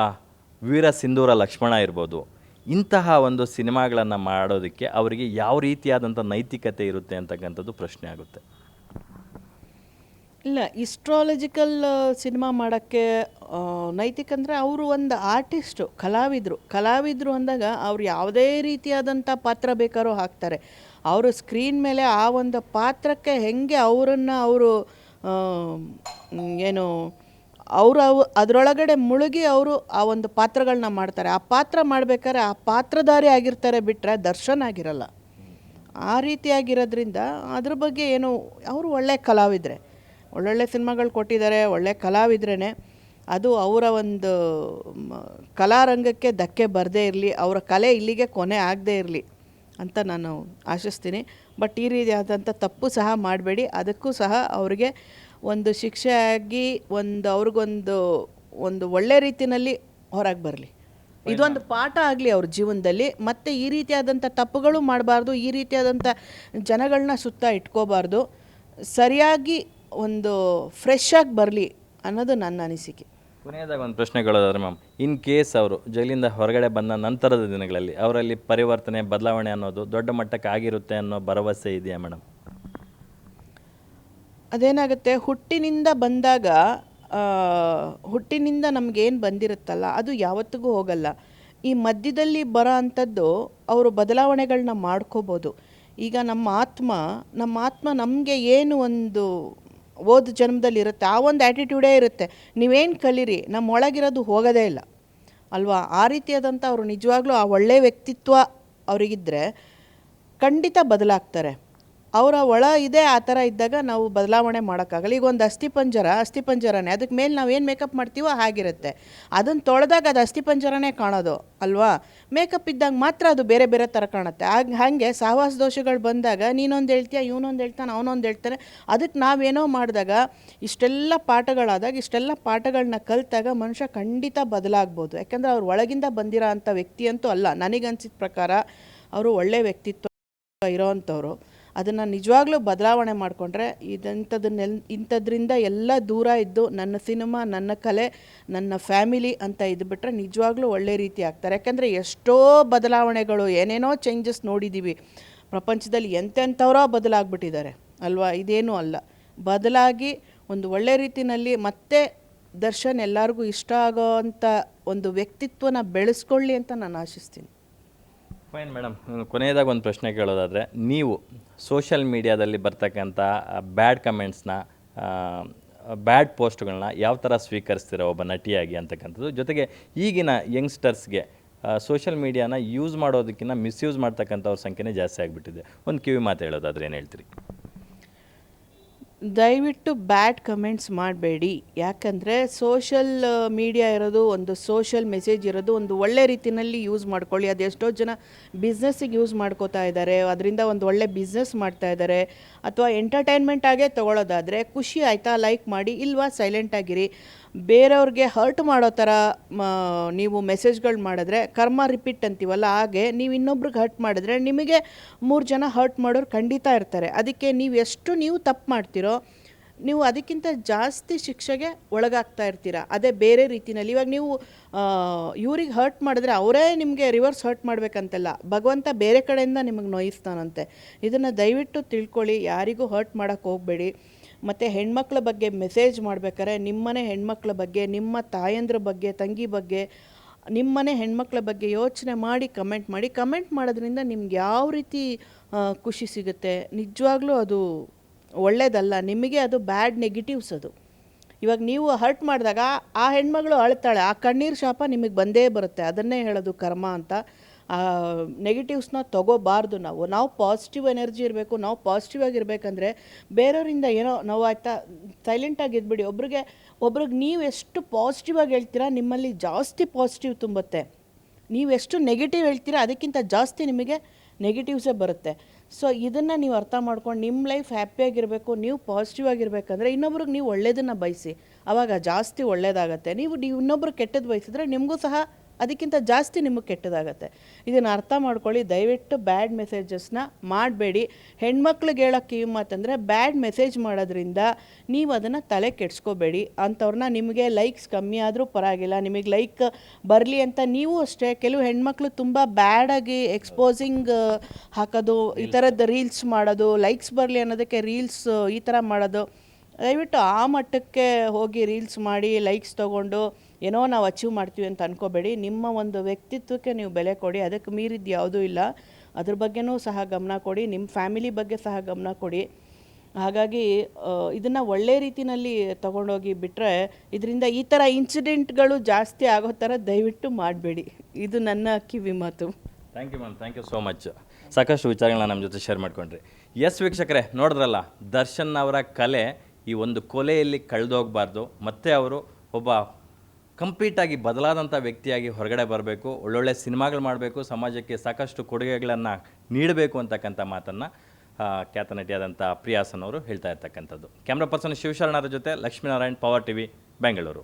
ವೀರ ಸಿಂಧೂರ ಲಕ್ಷ್ಮಣ ಇರ್ಬೋದು, ಇಂತಹ ಒಂದು ಸಿನಿಮಾಗಳನ್ನು ಮಾಡೋದಕ್ಕೆ ಅವರಿಗೆ ಯಾವ ರೀತಿಯಾದಂಥ ನೈತಿಕತೆ ಇರುತ್ತೆ ಅಂತಕ್ಕಂಥದ್ದು ಪ್ರಶ್ನೆ ಆಗುತ್ತೆ. ಇಲ್ಲ, ಇಸ್ಟ್ರಾಲಜಿಕಲ್ ಸಿನಿಮಾ ಮಾಡೋಕ್ಕೆ ನೈತಿಕ ಅಂದರೆ ಅವರು ಒಂದು ಆರ್ಟಿಸ್ಟು, ಕಲಾವಿದರು ಅಂದಾಗ ಅವ್ರು ಯಾವುದೇ ರೀತಿಯಾದಂಥ ಪಾತ್ರ ಬೇಕಾದ್ರೂ ಹಾಕ್ತಾರೆ. ಅವರು ಸ್ಕ್ರೀನ್ ಮೇಲೆ ಆ ಒಂದು ಪಾತ್ರಕ್ಕೆ ಹೆಂಗೆ ಅವರನ್ನು ಅವರು ಏನು ಅವರು ಅದರೊಳಗಡೆ ಮುಳುಗಿ ಅವರು ಆ ಒಂದು ಪಾತ್ರಗಳನ್ನ ಮಾಡ್ತಾರೆ. ಆ ಪಾತ್ರ ಮಾಡಬೇಕಾದ್ರೆ ಆ ಪಾತ್ರಧಾರಿ ಆಗಿರ್ತಾರೆ ಬಿಟ್ಟರೆ ದರ್ಶನ್ ಆಗಿರಲ್ಲ. ಆ ರೀತಿಯಾಗಿರೋದ್ರಿಂದ ಅದ್ರ ಬಗ್ಗೆ ಏನು, ಅವರು ಒಳ್ಳೆ ಕಲಾವಿದರೆ, ಒಳ್ಳೊಳ್ಳೆ ಸಿನಿಮಾಗಳು ಕೊಟ್ಟಿದ್ದಾರೆ, ಒಳ್ಳೆ ಕಲಾವಿದ್ರೇ. ಅದು ಅವರ ಒಂದು ಕಲಾರಂಗಕ್ಕೆ ಧಕ್ಕೆ ಬರದೇ ಇರಲಿ, ಅವರ ಕಲೆ ಇಲ್ಲಿಗೆ ಕೊನೆ ಆಗದೇ ಇರಲಿ ಅಂತ ನಾನು ಆಶಿಸ್ತೀನಿ. ಬಟ್ ಈ ರೀತಿಯಾದಂಥ ತಪ್ಪು ಸಹ ಮಾಡಬೇಡಿ. ಅದಕ್ಕೂ ಸಹ ಅವ್ರಿಗೆ ಒಂದು ಶಿಕ್ಷೆ ಆಗಿ ಒಂದು ಒಳ್ಳೆ ರೀತಿಯಲ್ಲಿ ಹೊರಗೆ ಬರಲಿ. ಇದೊಂದು ಪಾಠ ಆಗಲಿ ಅವ್ರ ಜೀವನದಲ್ಲಿ. ಮತ್ತು ಈ ರೀತಿಯಾದಂಥ ತಪ್ಪುಗಳು ಮಾಡಬಾರ್ದು, ಈ ರೀತಿಯಾದಂಥ ಜನಗಳನ್ನ ಸುತ್ತ ಇಟ್ಕೋಬಾರ್ದು. ಸರಿಯಾಗಿ ಒಂದು ಫ್ರೆಶ್ ಆಗಿ ಬರಲಿ ಅನ್ನೋದು ನನ್ನ ಅನಿಸಿಕೆ. ಕೊನೆಯದಾಗ ಒಂದು ಪ್ರಶ್ನೆಗಳಾದ್ರೆ ಮ್ಯಾಮ್, ಇನ್ ಕೇಸ್ ಅವರು ಜೈಲಿಂದ ಹೊರಗಡೆ ಬಂದ ನಂತರದ ದಿನಗಳಲ್ಲಿ ಅವರಲ್ಲಿ ಪರಿವರ್ತನೆ ಬದಲಾವಣೆ ಅನ್ನೋದು ದೊಡ್ಡ ಮಟ್ಟಕ್ಕೆ ಆಗಿರುತ್ತೆ ಅನ್ನೋ ಭರವಸೆ ಇದೆಯಾ ಮೇಡಮ್? ಅದೇನಾಗುತ್ತೆ, ಹುಟ್ಟಿನಿಂದ ಬಂದಾಗ ಹುಟ್ಟಿನಿಂದ ನಮಗೇನು ಬಂದಿರುತ್ತಲ್ಲ ಅದು ಯಾವತ್ತಿಗೂ ಹೋಗಲ್ಲ. ಈ ಮಧ್ಯದಲ್ಲಿ ಬರೋ ಅಂಥದ್ದು ಅವರು ಬದಲಾವಣೆಗಳನ್ನ ಮಾಡ್ಕೋಬೋದು. ಈಗ ನಮ್ಮ ಆತ್ಮ ನಮಗೆ ಏನು ಒಂದು ಓದ್ ಜನ್ಮದಲ್ಲಿ ಇರುತ್ತೆ, ಆ ಒಂದು ಆ್ಯಟಿಟ್ಯೂಡೇ ಇರುತ್ತೆ. ನೀವೇನು ಕಲೀರಿ, ನಮ್ಮ ಒಳಗಿರೋದು ಹೋಗೋದೇ ಇಲ್ಲ ಅಲ್ವಾ? ಆ ರೀತಿಯಾದಂಥ ಅವರು ನಿಜವಾಗ್ಲೂ ಆ ಒಳ್ಳೆಯ ವ್ಯಕ್ತಿತ್ವ ಅವರಿಗಿದ್ದರೆ ಖಂಡಿತ ಬದಲಾಗ್ತಾರೆ. ಅವರ ಒಳ ಇದೆ ಆ ಥರ ಇದ್ದಾಗ ನಾವು ಬದಲಾವಣೆ ಮಾಡೋಕ್ಕಾಗಲ್ಲ. ಈಗ ಒಂದು ಅಸ್ಥಿಪಂಜರನೇ, ಅದಕ್ಕೆ ಮೇಲೆ ನಾವು ಏನು ಮೇಕಪ್ ಮಾಡ್ತೀವೋ ಹಾಗಿರುತ್ತೆ. ಅದನ್ನು ತೊಳೆದಾಗ ಅದು ಅಸ್ಥಿಪಂಜರನೇ ಕಾಣೋದು ಅಲ್ವಾ? ಮೇಕಪ್ ಇದ್ದಾಗ ಮಾತ್ರ ಅದು ಬೇರೆ ಬೇರೆ ಥರ ಕಾಣುತ್ತೆ. ಹಾಗೆ ಸಹವಾಸ ದೋಷಗಳು ಬಂದಾಗ ನೀನೊಂದು ಹೇಳ್ತೀಯ, ಇವನೊಂದು ಹೇಳ್ತಾನೆ, ಅವನೊಂದು ಹೇಳ್ತಾನೆ. ಅದಕ್ಕೆ ನಾವೇನೋ ಮಾಡಿದಾಗ ಇಷ್ಟೆಲ್ಲ ಪಾಠಗಳನ್ನ ಕಲಿತಾಗ ಮನುಷ್ಯ ಖಂಡಿತ ಬದಲಾಗ್ಬೋದು. ಯಾಕಂದರೆ ಅವ್ರು ಒಳಗಿಂದ ಬಂದಿರೋ ಅಂಥ ವ್ಯಕ್ತಿ ಅಂತೂ ಅಲ್ಲ. ನನಗನ್ಸಿದ ಪ್ರಕಾರ ಅವರು ಒಳ್ಳೆಯ ವ್ಯಕ್ತಿತ್ವ ಇರೋವಂಥವ್ರು. ಅದನ್ನು ನಿಜವಾಗ್ಲೂ ಬದಲಾವಣೆ ಮಾಡಿಕೊಂಡ್ರೆ ಇಂಥದ್ರಿಂದ ಎಲ್ಲ ದೂರ ಇದ್ದು ನನ್ನ ಸಿನಿಮಾ, ನನ್ನ ಕಲೆ, ನನ್ನ ಫ್ಯಾಮಿಲಿ ಅಂತ ಇದ್ಬಿಟ್ರೆ ನಿಜವಾಗ್ಲೂ ಒಳ್ಳೆ ರೀತಿ ಆಗ್ತಾರೆ. ಯಾಕಂದರೆ ಎಷ್ಟೋ ಬದಲಾವಣೆಗಳು, ಏನೇನೋ ಚೇಂಜಸ್ ನೋಡಿದ್ದೀವಿ ಪ್ರಪಂಚದಲ್ಲಿ. ಎಂತೆಂಥವರೋ ಬದಲಾಗ್ಬಿಟ್ಟಿದ್ದಾರೆ ಅಲ್ವಾ? ಇದೇನೂ ಅಲ್ಲ, ಬದಲಾಗಿ ಒಂದು ಒಳ್ಳೆ ರೀತಿಯಲ್ಲಿ ಮತ್ತೆ ದರ್ಶನ್ ಎಲ್ಲರಿಗೂ ಇಷ್ಟ ಆಗೋವಂಥ ಒಂದು ವ್ಯಕ್ತಿತ್ವನ ಬೆಳೆಸ್ಕೊಳ್ಳಿ ಅಂತ ನಾನು ಆಶಿಸ್ತೀನಿ. ಫೈನ್ ಮೇಡಮ್, ಕೊನೆಯದಾಗ ಒಂದು ಪ್ರಶ್ನೆ ಕೇಳೋದಾದರೆ, ನೀವು ಸೋಷಿಯಲ್ ಮೀಡಿಯಾದಲ್ಲಿ ಬರ್ತಕ್ಕಂಥ ಬ್ಯಾಡ್ ಕಮೆಂಟ್ಸ್ನ, ಬ್ಯಾಡ್ ಪೋಸ್ಟ್ಗಳನ್ನ ಯಾವ ಥರ ಸ್ವೀಕರಿಸ್ತೀರ ಒಬ್ಬ ನಟಿಯಾಗಿ ಅಂತಕ್ಕಂಥದ್ದು, ಜೊತೆಗೆ ಈಗಿನ ಯಂಗ್ಸ್ಟರ್ಸ್ಗೆ ಸೋಷಿಯಲ್ ಮೀಡಿಯಾನ ಯೂಸ್ ಮಾಡೋದಕ್ಕಿಂತ ಮಿಸ್ಯೂಸ್ ಮಾಡ್ತಕ್ಕಂಥವ್ರ ಸಂಖ್ಯೆನೇ ಜಾಸ್ತಿ ಆಗಿಬಿಟ್ಟಿದೆ. ಒಂದು ಕಿವಿ ಮಾತು ಹೇಳೋದಾದ್ರೆ ಏನು ಹೇಳ್ತೀರಿ? ದಯವಿಟ್ಟು ಬ್ಯಾಡ್ ಕಮೆಂಟ್ಸ್ ಮಾಡಬೇಡಿ. ಯಾಕಂದರೆ ಸೋಷಲ್ ಮೀಡಿಯಾ ಇರೋದು, ಒಂದು ಸೋಷಲ್ ಮೆಸೇಜ್ ಇರೋದು ಒಂದು ಒಳ್ಳೆ ರೀತಿಯಲ್ಲಿ ಯೂಸ್ ಮಾಡ್ಕೊಳ್ಳಿ. ಅದು ಎಷ್ಟೋ ಜನ ಬಿಸ್ನೆಸ್ಸಿಗೆ ಯೂಸ್ ಮಾಡ್ಕೋತಾ ಇದ್ದಾರೆ, ಅದರಿಂದ ಒಂದು ಒಳ್ಳೆ ಬಿಸ್ನೆಸ್ ಮಾಡ್ತಾ ಇದ್ದಾರೆ. ಅಥವಾ ಎಂಟರ್ಟೈನ್ಮೆಂಟ್ ಆಗೇ ತೊಗೊಳೋದಾದರೆ ಖುಷಿ ಆಯಿತಾ, ಲೈಕ್ ಮಾಡಿ, ಇಲ್ವಾ ಸೈಲೆಂಟಾಗಿರಿ. ಬೇರೆಯವ್ರಿಗೆ ಹರ್ಟ್ ಮಾಡೋ ಥರ ನೀವು ಮೆಸೇಜ್ಗಳು ಮಾಡಿದ್ರೆ ಕರ್ಮ ರಿಪೀಟ್ ಅಂತೀವಲ್ಲ, ಹಾಗೆ ನೀವು ಇನ್ನೊಬ್ರಿಗೆ ಹರ್ಟ್ ಮಾಡಿದ್ರೆ ನಿಮಗೆ 3 ಜನ ಹರ್ಟ್ ಮಾಡೋರು ಖಂಡಿತ ಇರ್ತಾರೆ. ಅದಕ್ಕೆ ನೀವು ತಪ್ಪು ಮಾಡ್ತೀರೋ ನೀವು ಅದಕ್ಕಿಂತ ಜಾಸ್ತಿ ಶಿಕ್ಷೆಗೆ ಒಳಗಾಗ್ತಾ ಇರ್ತೀರ. ಅದೇ ಬೇರೆ ರೀತಿಯಲ್ಲಿ ಇವಾಗ ನೀವು ಇವ್ರಿಗೆ ಹರ್ಟ್ ಮಾಡಿದ್ರೆ ಅವರೇ ನಿಮಗೆ ರಿವರ್ಸ್ ಹರ್ಟ್ ಮಾಡಬೇಕಂತಲ್ಲ, ಭಗವಂತ ಬೇರೆ ಕಡೆಯಿಂದ ನಿಮಗೆ ನೋಯಿಸ್ತಾನಂತೆ. ಇದನ್ನು ದಯವಿಟ್ಟು ತಿಳ್ಕೊಳ್ಳಿ, ಯಾರಿಗೂ ಹರ್ಟ್ ಮಾಡೋಕ್ಕೆ ಹೋಗಬೇಡಿ. ಮತ್ತು ಹೆಣ್ಮಕ್ಳ ಬಗ್ಗೆ ಮೆಸೇಜ್ ಮಾಡ್ಬೇಕಾದ್ರೆ ನಿಮ್ಮನೆ ಹೆಣ್ಮಕ್ಳ ಬಗ್ಗೆ, ನಿಮ್ಮ ತಾಯಂದ್ರ ಬಗ್ಗೆ, ತಂಗಿ ಬಗ್ಗೆ, ನಿಮ್ಮನೆ ಹೆಣ್ಮಕ್ಳ ಬಗ್ಗೆ ಯೋಚನೆ ಮಾಡಿ ಕಮೆಂಟ್ ಮಾಡೋದ್ರಿಂದ ನಿಮ್ಗೆ ಯಾವ ರೀತಿ ಖುಷಿ ಸಿಗುತ್ತೆ? ನಿಜವಾಗ್ಲೂ ಅದು ಒಳ್ಳೆಯದಲ್ಲ, ನಿಮಗೆ ಅದು ಬ್ಯಾಡ್ ನೆಗೆಟಿವ್ಸ್. ಅದು ಇವಾಗ ನೀವು ಹರ್ಟ್ ಮಾಡಿದಾಗ ಆ ಹೆಣ್ಮಗಳು ಅಳ್ತಾಳೆ, ಆ ಕಣ್ಣೀರು ಶಾಪ ನಿಮಗೆ ಬಂದೇ ಬರುತ್ತೆ. ಅದನ್ನೇ ಹೇಳೋದು ಕರ್ಮ ಅಂತ. ನೆಗೆಟಿವ್ಸ್ನ ತೊಗೋಬಾರ್ದು. ನಾವು ಪಾಸಿಟಿವ್ ಎನರ್ಜಿ ಇರಬೇಕು. ನಾವು ಪಾಸಿಟಿವ್ ಆಗಿರ್ಬೇಕಂದ್ರೆ ಬೇರೆಯವರಿಂದ ಏನೋ ನೋವಾಯ್ತಾ ಸೈಲೆಂಟಾಗಿ ಇದ್ಬಿಡಿ. ಒಬ್ರಿಗೆ ನೀವು ಎಷ್ಟು ಪಾಸಿಟಿವ್ ಆಗಿ ಹೇಳ್ತೀರಾ ನಿಮ್ಮಲ್ಲಿ ಜಾಸ್ತಿ ಪಾಸಿಟಿವ್ ತುಂಬುತ್ತೆ. ನೀವೆಷ್ಟು ನೆಗೆಟಿವ್ ಹೇಳ್ತೀರಾ ಅದಕ್ಕಿಂತ ಜಾಸ್ತಿ ನಿಮಗೆ ನೆಗೆಟಿವ್ಸೇ ಬರುತ್ತೆ. ಸೊ ಇದನ್ನು ನೀವು ಅರ್ಥ ಮಾಡ್ಕೊಂಡು ನಿಮ್ಮ ಲೈಫ್ ಹ್ಯಾಪಿಯಾಗಿರಬೇಕು, ನೀವು ಪಾಸಿಟಿವ್ ಆಗಿರಬೇಕಂದ್ರೆ ಇನ್ನೊಬ್ರಿಗೆ ನೀವು ಒಳ್ಳೆಯದನ್ನು ಬಯಸಿ, ಆವಾಗ ಜಾಸ್ತಿ ಒಳ್ಳೆಯದಾಗತ್ತೆ. ನೀವು ಇನ್ನೊಬ್ರು ಕೆಟ್ಟದ್ದು ಬಯಸಿದ್ರೆ ನಿಮಗೂ ಸಹ ಅದಕ್ಕಿಂತ ಜಾಸ್ತಿ ನಿಮಗೆ ಕೆಟ್ಟದಾಗತ್ತೆ. ಇದನ್ನು ಅರ್ಥ ಮಾಡ್ಕೊಳ್ಳಿ. ದಯವಿಟ್ಟು ಬ್ಯಾಡ್ ಮೆಸೇಜಸ್ನ ಮಾಡಬೇಡಿ. ಹೆಣ್ಮಕ್ಳಿಗೆ ಹೇಳೋ ಕಿವಿ ಮಾತಂದರೆ ಬ್ಯಾಡ್ ಮೆಸೇಜ್ ಮಾಡೋದ್ರಿಂದ ನೀವು ಅದನ್ನು ತಲೆ ಕೆಡಿಸ್ಕೋಬೇಡಿ. ಅಂಥವ್ರನ್ನ ನಿಮಗೆ ಲೈಕ್ಸ್ ಕಮ್ಮಿ ಆದರೂ ಪರವಾಗಿಲ್ಲ, ನಿಮಗೆ ಲೈಕ್ ಬರಲಿ ಅಂತ ನೀವು ಅಷ್ಟೇ. ಕೆಲವು ಹೆಣ್ಮಕ್ಳು ತುಂಬ ಬ್ಯಾಡಾಗಿ ಎಕ್ಸ್ಪೋಸಿಂಗ್ ಹಾಕೋದು, ಈ ಥರದ್ದು ರೀಲ್ಸ್ ಮಾಡೋದು, ಲೈಕ್ಸ್ ಬರಲಿ ಅನ್ನೋದಕ್ಕೆ ರೀಲ್ಸ್ ಈ ಥರ ಮಾಡೋದು. ದಯವಿಟ್ಟು ಆ ಮಟ್ಟಕ್ಕೆ ಹೋಗಿ ರೀಲ್ಸ್ ಮಾಡಿ ಲೈಕ್ಸ್ ತೊಗೊಂಡು ಏನೋ ನಾವು ಅಚೀವ್ ಮಾಡ್ತೀವಿ ಅಂತ ಅಂದ್ಕೋಬೇಡಿ. ನಿಮ್ಮ ಒಂದು ವ್ಯಕ್ತಿತ್ವಕ್ಕೆ ನೀವು ಬೆಲೆ ಕೊಡಿ. ಅದಕ್ಕೆ ಮೀರಿದ್ದು ಯಾವುದೂ ಇಲ್ಲ. ಅದ್ರ ಬಗ್ಗೆನೂ ಸಹ ಗಮನ ಕೊಡಿ. ನಿಮ್ಮ ಫ್ಯಾಮಿಲಿ ಬಗ್ಗೆ ಸಹ ಗಮನ ಕೊಡಿ. ಹಾಗಾಗಿ ಇದನ್ನು ಒಳ್ಳೆ ರೀತಿಯಲ್ಲಿ ತಗೊಂಡೋಗಿ ಬಿಟ್ಟರೆ ಇದರಿಂದ ಈ ಥರ ಇನ್ಸಿಡೆಂಟ್ಗಳು ಜಾಸ್ತಿ ಆಗೋ ಥರ ದಯವಿಟ್ಟು ಮಾಡಬೇಡಿ. ಇದು ನನ್ನ ಕಿವಿ ಮಾತು. Thank you ma'am, thank you so much. ಸಾಕಷ್ಟು ವಿಚಾರಗಳನ್ನ ನಮ್ಮ ಜೊತೆ ಶೇರ್ ಮಾಡ್ಕೊಂಡ್ರಿ. ಎಸ್ ವೀಕ್ಷಕರೇ, ನೋಡಿದ್ರಲ್ಲ, ದರ್ಶನ್ ಅವರ ಕಲೆ ಈ ಒಂದು ಕೊಲೆಯಲ್ಲಿ ಕಳೆದೋಗಬಾರ್ದು, ಮತ್ತು ಅವರು ಒಬ್ಬ ಕಂಪ್ಲೀಟಾಗಿ ಬದಲಾದಂಥ ವ್ಯಕ್ತಿಯಾಗಿ ಹೊರಗಡೆ ಬರಬೇಕು, ಒಳ್ಳೊಳ್ಳೆ ಸಿನಿಮಾಗಳು ಮಾಡಬೇಕು, ಸಮಾಜಕ್ಕೆ ಸಾಕಷ್ಟು ಕೊಡುಗೆಗಳನ್ನು ನೀಡಬೇಕು ಅಂತಕ್ಕಂಥ ಮಾತನ್ನು ಖ್ಯಾತ ನಟಿಯಾದಂಥ ಪ್ರಿಯಾ ಹಾಸನ್ ಅವರು ಹೇಳ್ತಾ ಇರ್ತಕ್ಕಂಥದ್ದು. ಕ್ಯಾಮ್ರಾ ಪರ್ಸನ್ ಶಿವಶರಣರ ಜೊತೆ ಲಕ್ಷ್ಮೀನಾರಾಯಣ್, ಪವರ್ ಟಿವಿ, ಬೆಂಗಳೂರು.